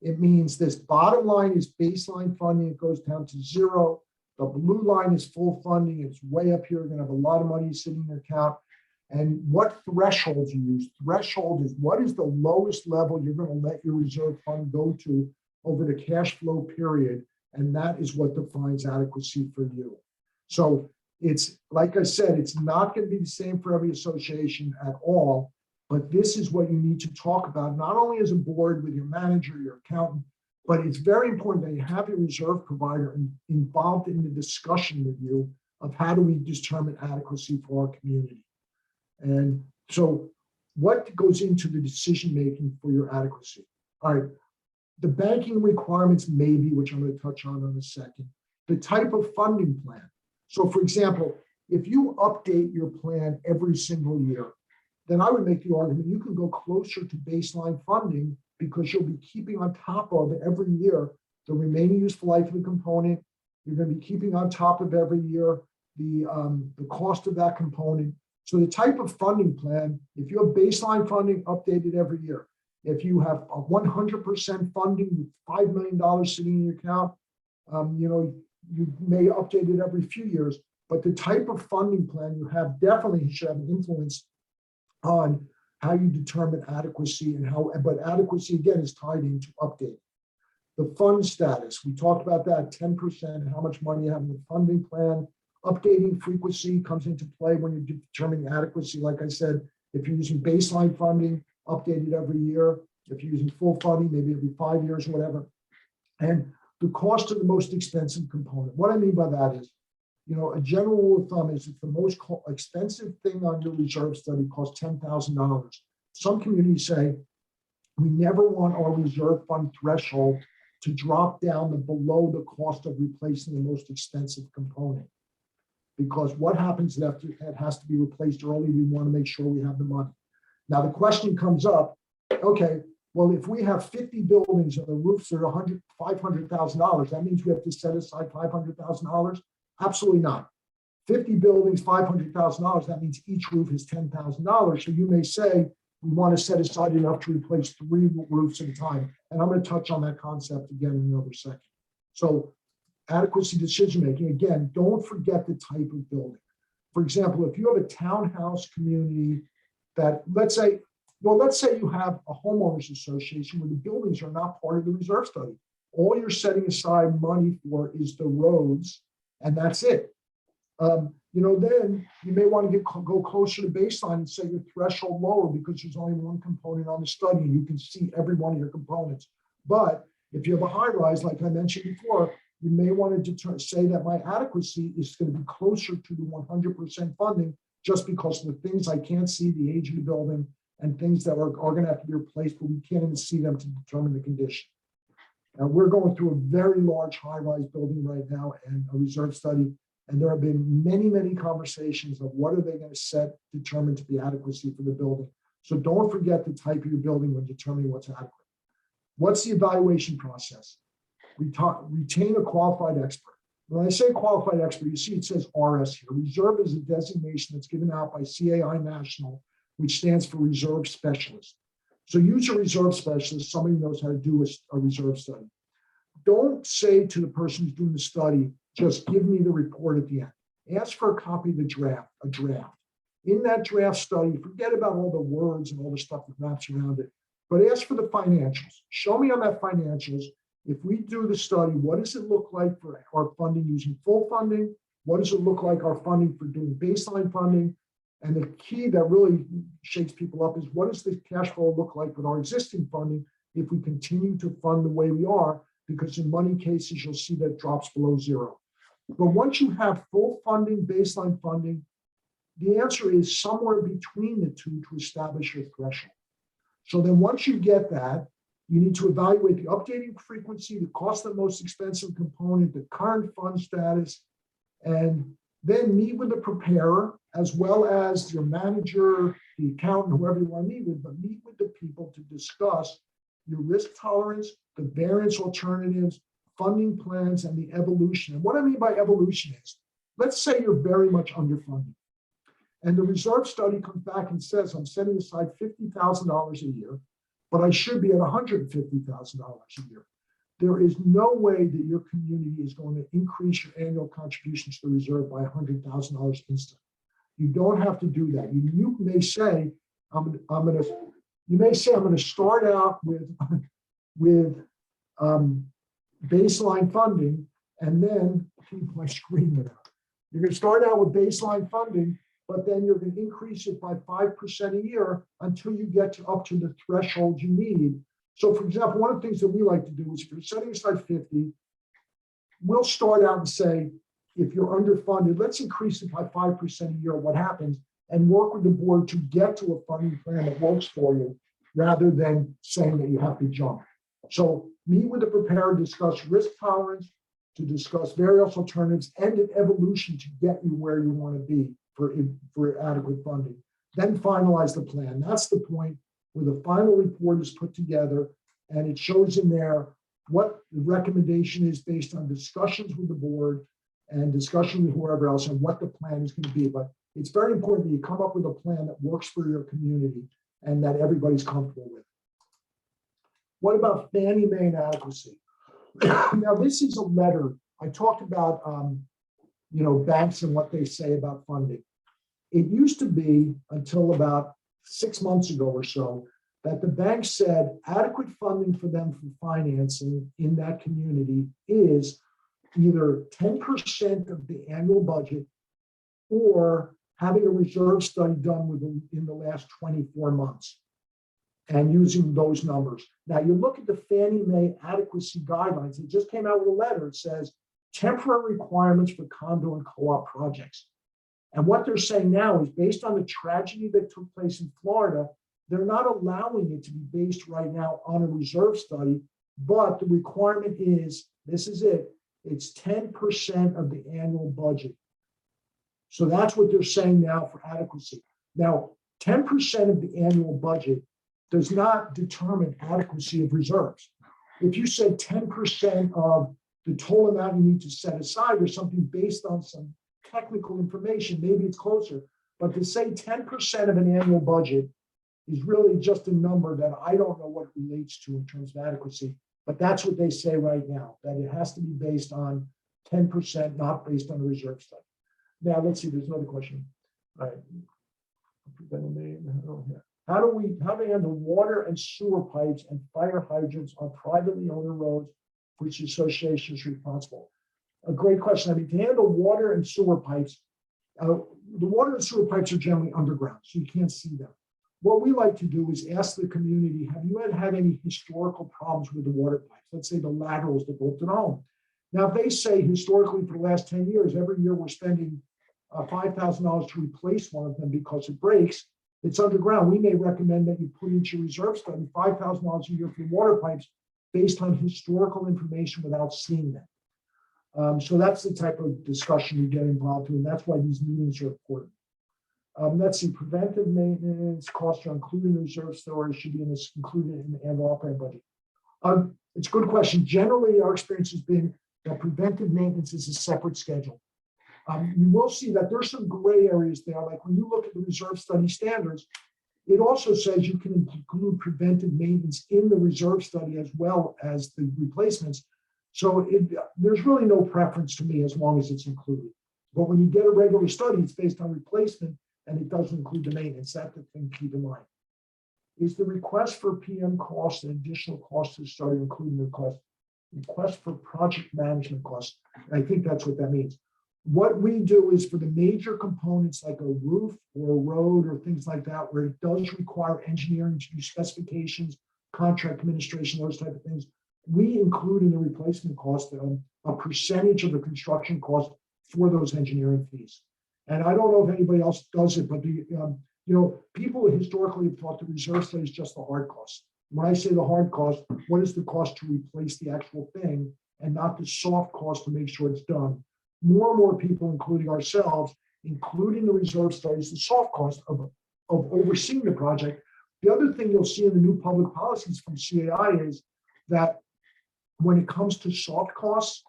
It means this bottom line is baseline funding. It goes down to zero. The blue line is full funding. It's way up here. You're going to have a lot of money sitting in your account. And what thresholds you use? Threshold is what is the lowest level you're going to let your reserve fund go to over the cash flow period. And that is what defines adequacy for you. So it's, like I said, it's not going to be the same for every association at all. But this is what you need to talk about, not only as a board with your manager, your accountant, but it's very important that you have your reserve provider involved in the discussion with you of how do we determine adequacy for our community. And so what goes into the decision-making for your adequacy? All right, the banking requirements maybe, which I'm going to touch on in a second, the type of funding plan. So for example, if you update your plan every single year, then I would make the argument you can go closer to baseline funding because you'll be keeping on top of every year the remaining useful life of the component. You're going to be keeping on top of every year the cost of that component. So the type of funding plan, if you have baseline funding updated every year, if you have a 100% funding with $5 million sitting in your account, you may update it every few years, but the type of funding plan you have definitely should have an influence on how you determine adequacy and how, but adequacy again is tied into updating. The fund status, we talked about that, 10%, how much money you have in the funding plan. Updating frequency comes into play when you're determining adequacy. Like I said, if you're using baseline funding, update it every year. If you're using full funding, maybe every 5 years or whatever. And the cost of the most expensive component. What I mean by that is, a general rule of thumb is if the most expensive thing on your reserve study costs $10,000, some communities say, we never want our reserve fund threshold to drop down below the cost of replacing the most expensive component. Because what happens after it has to be replaced early, we want to make sure we have the money. Now the question comes up, okay, well, if we have 50 buildings and the roofs are $500,000, that means we have to set aside $500,000? Absolutely not. 50 buildings, $500,000, that means each roof is $10,000. So you may say, we want to set aside enough to replace 3 roofs at a time. And I'm going to touch on that concept again in another second. So adequacy decision-making, again, don't forget the type of building. For example, if you have a townhouse community that, let's say you have a homeowners association where the buildings are not part of the reserve study. All you're setting aside money for is the roads, and that's it. Then you may want to go closer to baseline and set your threshold lower because there's only one component on the study and you can see every one of your components. But if you have a high rise, like I mentioned before, you may want to say that my adequacy is going to be closer to the 100% funding just because of the things I can't see, the age of the building, and things that are going to have to be replaced, but we can't even see them to determine the condition. Now, we're going through a very large high-rise building right now and a reserve study, and there have been many, many conversations of what are they going to determine to be adequacy for the building. So don't forget the type of your building when determining what's adequate. What's the evaluation process? Retain a qualified expert. When I say qualified expert, you see it says RS here. Reserve is a designation that's given out by CAI National, which stands for Reserve Specialist. So use a reserve specialist, somebody who knows how to do a reserve study. Don't say to the person who's doing the study, just give me the report at the end. Ask for a copy of the draft, a draft. In that draft study, forget about all the words and all the stuff that wraps around it, but ask for the financials. Show me on that financials, if we do the study, what does it look like for our funding using full funding? What does it look like our funding for doing baseline funding? And the key that really shakes people up is what does the cash flow look like with our existing funding if we continue to fund the way we are? Because in many cases, you'll see that drops below zero. But once you have full funding, baseline funding, the answer is somewhere between the two to establish your threshold. So then once you get that, you need to evaluate the updating frequency, the cost of the most expensive component, the current fund status, and Then meet with the preparer as well as your manager, the accountant, whoever you want to meet with, but meet with the people to discuss your risk tolerance, the variance alternatives, funding plans, and the evolution. And what I mean by evolution is, let's say you're very much underfunded. And the reserve study comes back and says, I'm setting aside $50,000 a year, but I should be at $150,000 a year. There is no way that your community is going to increase your annual contributions to the reserve by $100,000 instantly. You don't have to do that. You may say, I'm going to start out with baseline funding, and then my screen went out. You're going to start out with baseline funding, but then you're going to increase it by 5% a year until you get up to the threshold you need. So, for example, one of the things that we like to do is if you're setting aside 50, we'll start out and say, if you're underfunded, let's increase it by 5% a year, what happens, and work with the board to get to a funding plan that works for you, rather than saying that you have to jump. So meet with the preparer, discuss risk tolerance, to discuss various alternatives, and an evolution to get you where you want to be for adequate funding. Then finalize the plan. That's the point where the final report is put together, and it shows in there what the recommendation is based on discussions with the board and discussion with whoever else, and what the plan is going to be. But it's very important that you come up with a plan that works for your community and that everybody's comfortable with. What about Fannie Mae Adequacy? Now, this is a letter. I talked about banks and what they say about funding. It used to be, until about 6 months ago or so, that the bank said adequate funding for them for financing in that community is either 10% of the annual budget or having a reserve study done in the last 24 months and using those numbers. Now, you look at the Fannie Mae Adequacy guidelines. It just came out with a letter. It says temporary requirements for condo and co-op projects. And what they're saying now is, based on the tragedy that took place in Florida, they're not allowing it to be based right now on a reserve study, but the requirement is, this is it, it's 10% of the annual budget. So that's what they're saying now for adequacy. Now, 10% of the annual budget does not determine adequacy of reserves. If you said 10% of the total amount you need to set aside or something based on some technical information, maybe it's closer. But to say 10% of an annual budget is really just a number that I don't know what it relates to in terms of adequacy. But that's what they say right now, that it has to be based on 10%, not based on a reserve study. Now, let's see, there's another question. All right. How do they handle water and sewer pipes and fire hydrants on privately owned roads, which the association is responsible? A great question. I mean, to handle water and sewer pipes, the water and sewer pipes are generally underground, so you can't see them. What we like to do is ask the community, have you had any historical problems with the water pipes? Let's say the laterals that go to the home. Now, if they say historically for the last 10 years, every year we're spending $5,000 to replace one of them because it breaks, it's underground. We may recommend that you put into your reserve study $5,000 a year for water pipes based on historical information without seeing them. So that's the type of discussion you get involved in, and that's why these meetings are important. Let's see, preventive maintenance costs are included in the reserve story, should be included in the annual operating budget. It's a good question. Generally, our experience has been that preventive maintenance is a separate schedule. You will see that there's some gray areas there, like when you look at the reserve study standards, it also says you can include preventive maintenance in the reserve study as well as the replacements. So there's really no preference to me as long as it's included. But when you get a regular study, it's based on replacement, and it doesn't include the maintenance. That's the thing to keep in mind. Is the request for PM costs and additional costs to the study including the request for project management costs? I think that's what that means. What we do is for the major components like a roof or a road or things like that, where it does require engineering to do specifications, contract administration, those type of things, we include in the replacement cost a percentage of the construction cost for those engineering fees. And I don't know if anybody else does it, but people historically have thought the reserve study is just the hard cost. When I say the hard cost, what is the cost to replace the actual thing and not the soft cost to make sure it's done? more and more people, including ourselves, including the reserve studies, the soft cost of overseeing the project. The other thing you'll see in the new public policies from CAI is that when it comes to soft costs,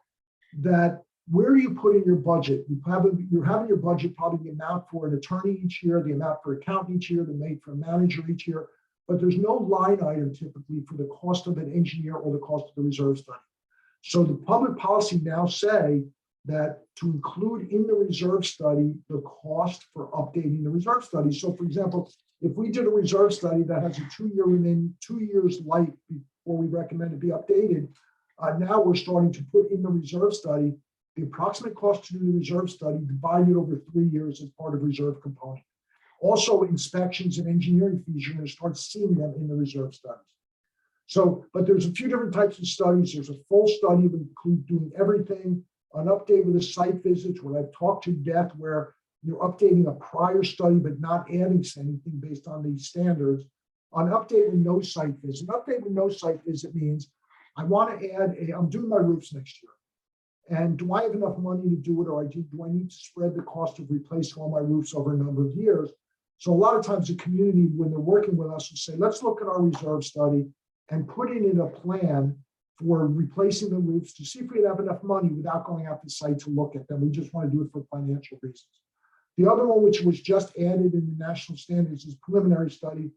that where you put in your budget, you're having your budget probably the amount for an attorney each year, the amount for accountant each year, the amount for a manager each year, but there's no line item typically for the cost of an engineer or the cost of the reserve study. So the public policy now say that to include in the reserve study the cost for updating the reserve study. So for example, if we did a reserve study that has a 2 years life before we recommend it be updated, now we're starting to put in the reserve study the approximate cost to do the reserve study divided over 3 years as part of reserve component. Also, inspections and engineering fees, you're going to start seeing them in the reserve studies. So, but there's a few different types of studies. There's a full study that includes doing everything, an update with a site visit, where I've talked to death, where you're updating a prior study but not adding anything based on these standards. An update with no site visit. An update with no site visit means I want to add I'm doing my roofs next year. And do I have enough money to do it, or do I need to spread the cost of replacing all my roofs over a number of years? So a lot of times the community, when they're working with us, will say, let's look at our reserve study and put it in a plan for replacing the roofs to see if we have enough money without going out to site to look at them. We just want to do it for financial reasons. The other one, which was just added in the national standards, is preliminary study.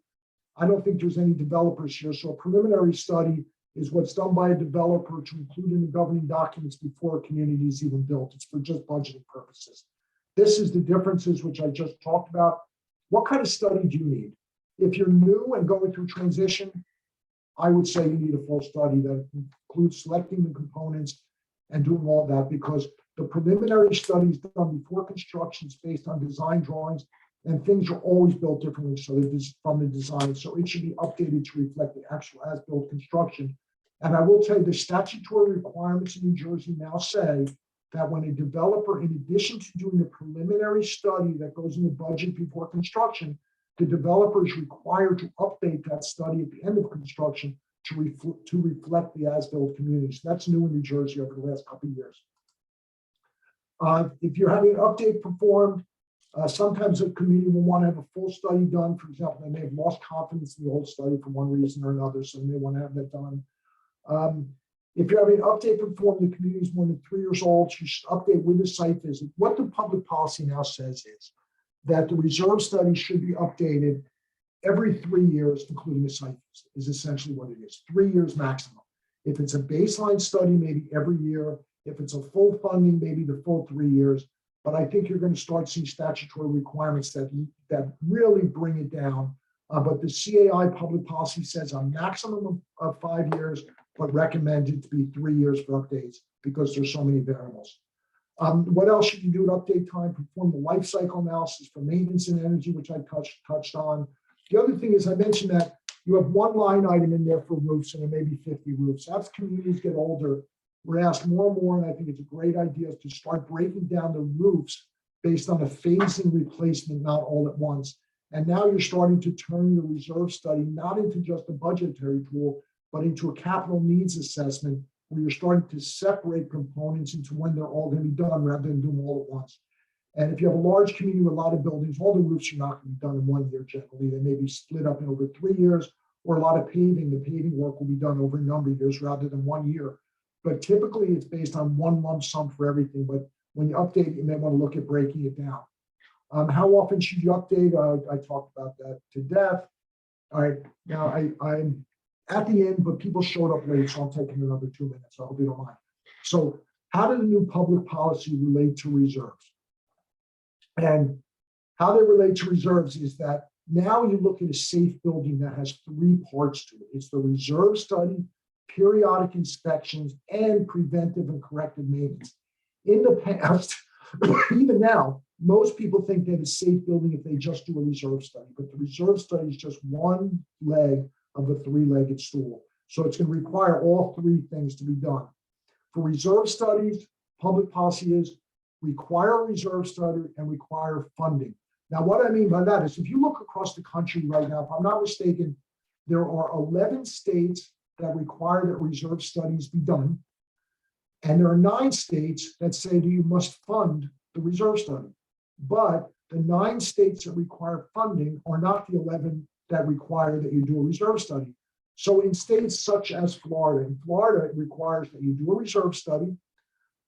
I don't think there's any developers here. So a preliminary study is what's done by a developer to include in the governing documents before a community is even built. It's for just budgeting purposes. This is the differences which I just talked about. What kind of study do you need? If you're new and going through transition, I would say you need a full study that includes selecting the components and doing all that, because the preliminary studies done before construction is based on design drawings, and things are always built differently. So it is from the design. So it should be updated to reflect the actual as-built construction. And I will tell you, the statutory requirements in New Jersey now say that when a developer, in addition to doing the preliminary study that goes in the budget before construction, the developer is required to update that study at the end of construction to reflect the as-built community. So that's new in New Jersey over the last couple of years. If you're having an update performed, sometimes a community will want to have a full study done. For example, they may have lost confidence in the old study for one reason or another, so they may want to have that done. If you're having an update performed, the community is more than 3 years old, you should update with a site visit. What the public policy now says is that the reserve study should be updated every 3 years, including a site visit, is essentially what it is. 3 years maximum. If it's a baseline study, maybe every year. If it's a full funding, maybe the full 3 years. But I think you're going to start seeing statutory requirements that really bring it down. But the CAI public policy says a maximum of 5 years, but recommended to be 3 years for updates because there's so many variables. What else should you do at update time? Perform the life cycle analysis for maintenance and energy, which I touched on. The other thing is I mentioned that you have one line item in there for roofs, and there may be 50 roofs. As communities get older, we're asked more and more, and I think it's a great idea to start breaking down the roofs based on a phasing replacement, not all at once. And now you're starting to turn your reserve study not into just a budgetary tool, but into a capital needs assessment, where you're starting to separate components into when they're all going to be done rather than do them all at once. And if you have a large community with a lot of buildings, all the roofs are not going to be done in 1 year generally. They may be split up in over 3 years, or a lot of paving. The paving work will be done over a number of years rather than 1 year. But typically it's based on one lump sum for everything. But when you update, you may want to look at breaking it down. How often should you update? I talked about that to death. All right, now I'm at the end, but people showed up late, so I'm taking another 2 minutes. I hope you don't mind. So how did the new public policy relate to reserves? And how they relate to reserves is that now you look at a safe building that has 3 parts to it. It's the reserve study, periodic inspections, and preventive and corrective maintenance. In the past, even now, most people think they have a safe building if they just do a reserve study, but the reserve study is just one leg of a 3-legged stool. So it's going to require all 3 things to be done. For reserve studies, public policy is require a reserve study and require funding. Now, what I mean by that is if you look across the country right now, if I'm not mistaken, there are 11 states that require that reserve studies be done. And there are 9 states that say that you must fund the reserve study. But the 9 states that require funding are not the 11 that require that you do a reserve study. So in states such as Florida, in Florida, it requires that you do a reserve study.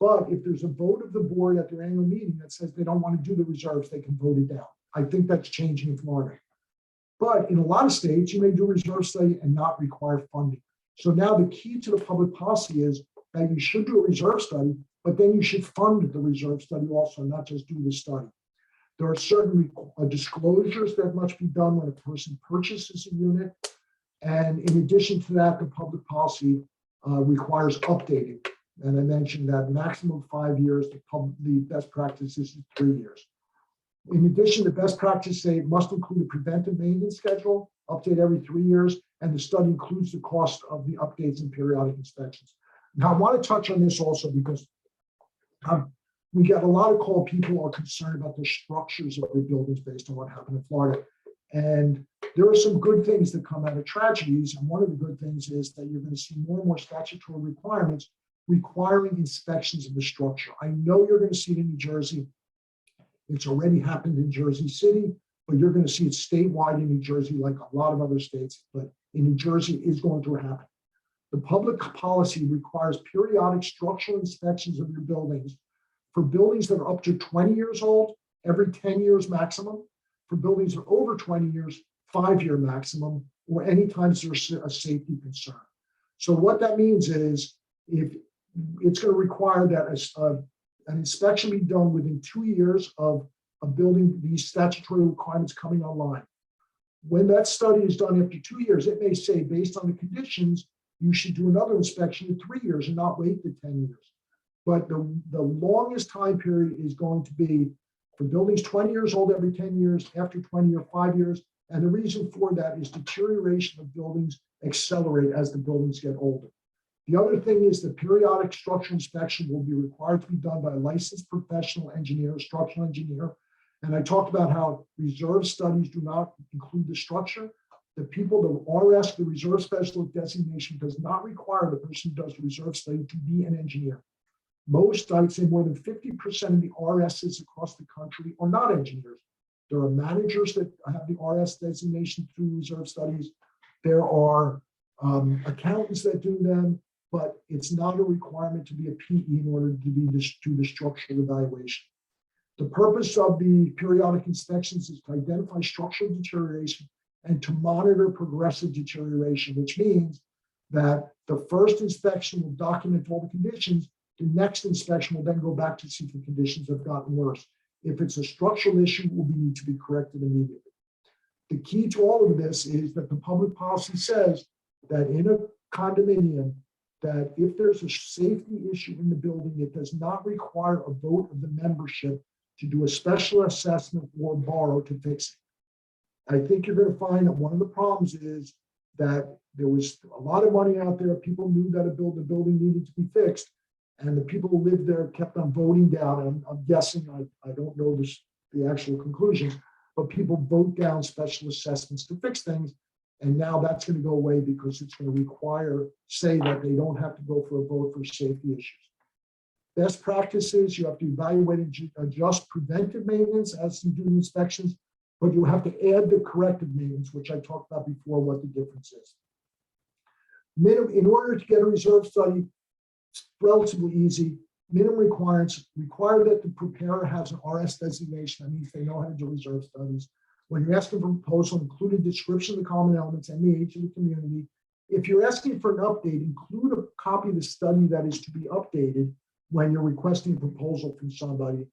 But if there's a vote of the board at their annual meeting that says they don't want to do the reserves, they can vote it down. I think that's changing in Florida. But in a lot of states, you may do a reserve study and not require funding. So now the key to the public policy is that you should do a reserve study, but then you should fund the reserve study also, not just do the study. There are certain disclosures that must be done when a person purchases a unit. And in addition to that, the public policy requires updating. And I mentioned that maximum 5 years, the best practice is 3 years. In addition, the best practice say it must include a preventive maintenance schedule, update every 3 years, and the study includes the cost of the updates and periodic inspections. Now, I want to touch on this also because we get a lot of call. People are concerned about the structures of their buildings based on what happened in Florida. And there are some good things that come out of tragedies. And one of the good things is that you're going to see more and more statutory requirements requiring inspections of the structure. I know you're going to see it in New Jersey. It's already happened in Jersey City, but you're going to see it statewide in New Jersey, like a lot of other states. But in New Jersey, is going to happen. The public policy requires periodic structural inspections of your buildings for buildings that are up to 20 years old, every 10 years maximum. For buildings that are over 20 years, 5-year maximum, or anytime there's a safety concern. So what that means is if it's going to require that an inspection be done within 2 years of a building, these statutory requirements coming online. When that study is done after 2 years, it may say, based on the conditions, you should do another inspection in 3 years and not wait the 10 years. But the longest time period is going to be for buildings 20 years old every 10 years, after 20 or 5 years. And the reason for that is deterioration of buildings accelerate as the buildings get older. The other thing is the periodic structural inspection will be required to be done by a licensed professional engineer, structural engineer. And I talked about how reserve studies do not include the structure. The people, the RS, the reserve specialist designation, does not require the person who does the reserve study to be an engineer. Most, I would say more than 50% of the RSs across the country are not engineers. There are managers that have the RS designation through reserve studies. There are accountants that do them, but it's not a requirement to be a PE in order to do the structural evaluation. The purpose of the periodic inspections is to identify structural deterioration and to monitor progressive deterioration, which means that the first inspection will document all the conditions. The next inspection will then go back to see if the conditions have gotten worse. If it's a structural issue, it will need to be corrected immediately. The key to all of this is that the public policy says that in a condominium, that if there's a safety issue in the building, it does not require a vote of the membership to do a special assessment or borrow to fix it. I think you're going to find that one of the problems is that there was a lot of money out there. People knew that the building needed to be fixed. And the people who lived there kept on voting down. And I'm guessing, I don't know the actual conclusions, but people vote down special assessments to fix things. And now that's going to go away because it's going to require, say that they don't have to go for a vote for safety issues. Best practices, you have to evaluate and adjust preventive maintenance as you do inspections, but you have to add the corrective maintenance, which I talked about before, what the difference is. In order to get a reserve study, it's relatively easy. Minimum requirements require that the preparer has an RS designation. That means they know how to do reserve studies. When you're asking for a proposal, include a description of the common elements and the age of the community. If you're asking for an update, include a copy of the study that is to be updated when you're requesting a proposal from somebody.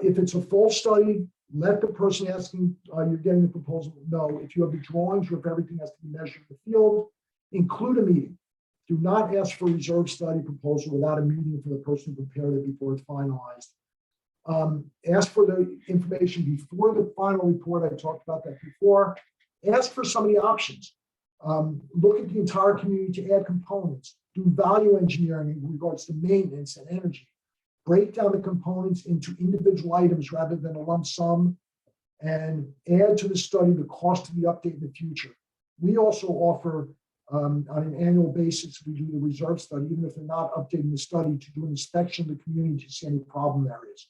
If it's a full study, let the person asking you're getting the proposal know. If you have the drawings or if everything has to be measured in the field, include a meeting. Do not ask for a reserve study proposal without a meeting for the person who prepared it before it's finalized. Ask for the information before the final report. I talked about that before. Ask for some of the options. Look at the entire community to add components. Do value engineering in regards to maintenance and energy. Break down the components into individual items rather than a lump sum, and add to the study the cost of the update in the future. We also offer on an annual basis, we do the reserve study, even if they're not updating the study, to do an inspection of the community to see any problem areas.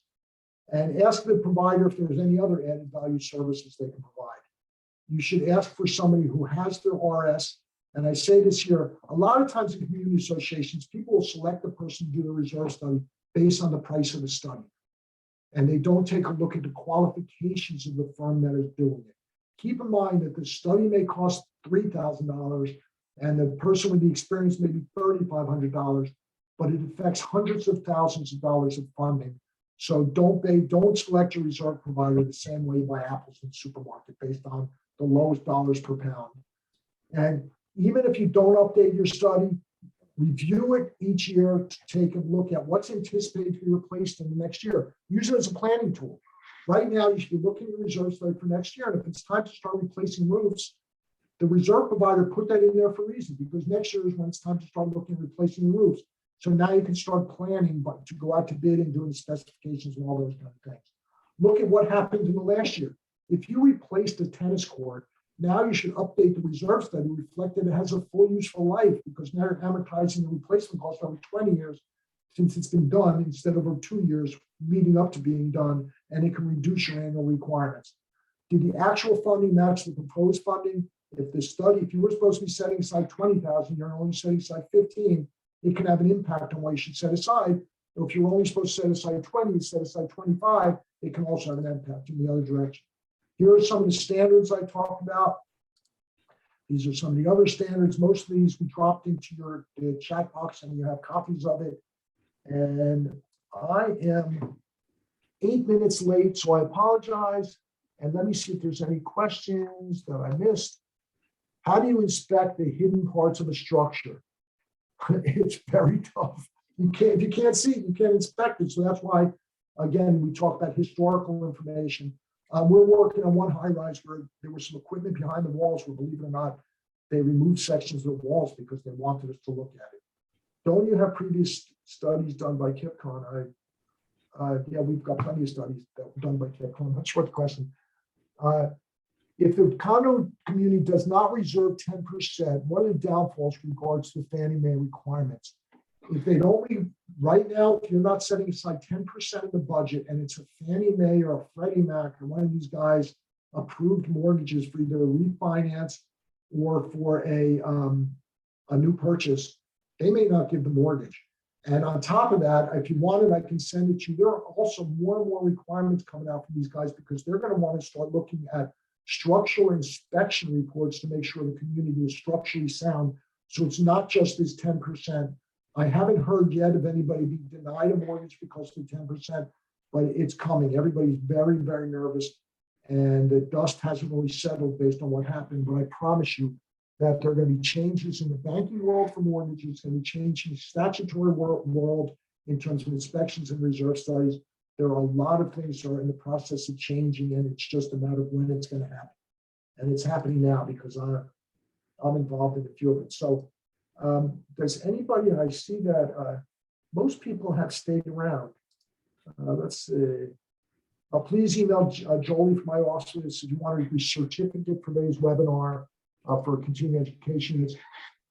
And ask the provider if there's any other added value services they can provide. You should ask for somebody who has their RS. And I say this here, a lot of times in community associations, people will select the person to do the reserve study based on the price of the study. And they don't take a look at the qualifications of the firm that is doing it. Keep in mind that the study may cost $3,000 and the person with the experience may be $3,500, but it affects hundreds of thousands of dollars of funding. So don't select your reserve provider the same way you buy apples in the supermarket based on the lowest dollars per pound. And even if you don't update your study, review it each year to take a look at what's anticipated to be replaced in the next year. Use it as a planning tool. Right now, you should be looking at your reserve study for next year. And if it's time to start replacing roofs, the reserve provider put that in there for a reason, because next year is when it's time to start looking at replacing the roofs. So now you can start planning but to go out to bid and doing the specifications and all those kind of things. Look at what happened in the last year. If you replaced a tennis court, now you should update the reserve study, reflect that it has a full useful life, because now you're amortizing the replacement cost over 20 years since it's been done instead of over 2 years leading up to being done, and it can reduce your annual requirements. Did the actual funding match the proposed funding? If you were supposed to be setting aside 20,000, you're only setting aside 15, it can have an impact on what you should set aside. Or if you're only supposed to set aside 20, set aside 25, it can also have an impact in the other direction. Here are some of the standards I talked about. These are some of the other standards. Most of these we dropped into your chat box and you have copies of it. And I am 8 minutes late, so I apologize. And let me see if there's any questions that I missed. How do you inspect the hidden parts of a structure? It's very tough. If you can't see it, you can't inspect it. So that's why, again, we talk about historical information. We're working on one high-rise where there was some equipment behind the walls where, believe it or not, they removed sections of the walls because they wanted us to look at it. Don't you have previous studies done by Kipcon? Yeah, we've got plenty of studies that were done by Kipcon. I'm not sure what the question. If the condo community does not reserve 10%, what are the downfalls with regards to the Fannie Mae requirements? If they don't, right now, if you're not setting aside 10% of the budget and it's a Fannie Mae or a Freddie Mac or one of these guys approved mortgages for either a refinance or for a new purchase, they may not give the mortgage. And on top of that, if you want it, I can send it to you. There are also more and more requirements coming out from these guys because they're going to want to start looking at structural inspection reports to make sure the community is structurally sound. So it's not just this 10%. I haven't heard yet of anybody being denied a mortgage because of the 10%, but it's coming. Everybody's very, very nervous, and the dust hasn't really settled based on what happened. But I promise you that there are going to be changes in the banking world for mortgages, going to be changes in the statutory world in terms of inspections and reserve studies. There are a lot of things that are in the process of changing, and it's just a matter of when it's going to happen. And it's happening now because I'm involved in a few of it. So does anybody, and I see that most people have stayed around. Let's see. Please email Jolie from my office if you want a certificate for today's webinar for continuing education.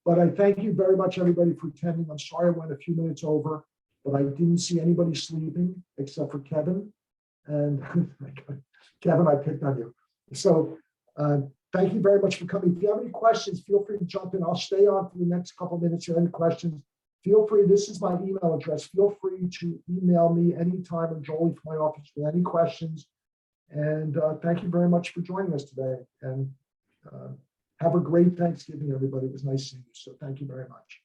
But I thank you very much, everybody, for attending. I'm sorry I went a few minutes over, but I didn't see anybody sleeping except for Kevin. And Kevin, I picked on you. So thank you very much for coming. If you have any questions, feel free to jump in. I'll stay on for the next couple of minutes. If you have any questions, feel free. This is my email address. Feel free to email me anytime or Jolie from my office with any questions. And thank you very much for joining us today. And have a great Thanksgiving, everybody. It was nice seeing you. So thank you very much.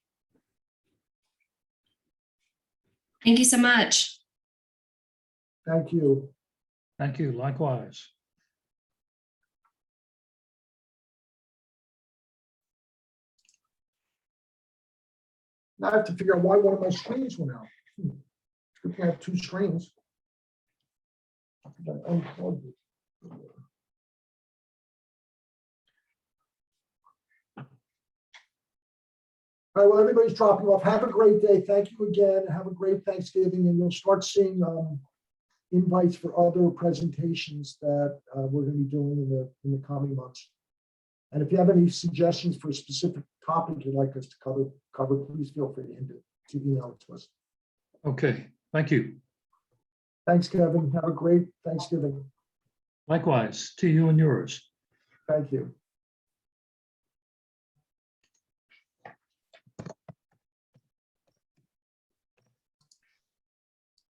Thank you so much. Thank you. Thank you. Likewise. Now I have to figure out why one of my screens went out. It's good to have two screens. I think I unplugged it. All right, well, everybody's dropping off. Have a great day. Thank you again. Have a great Thanksgiving, and you'll start seeing invites for other presentations that we're going to be doing in the coming months. And if you have any suggestions for a specific topic you'd like us to cover, please feel free to email it to us. Okay, thank you. Thanks, Kevin. Have a great Thanksgiving. Likewise to you and yours. Thank you.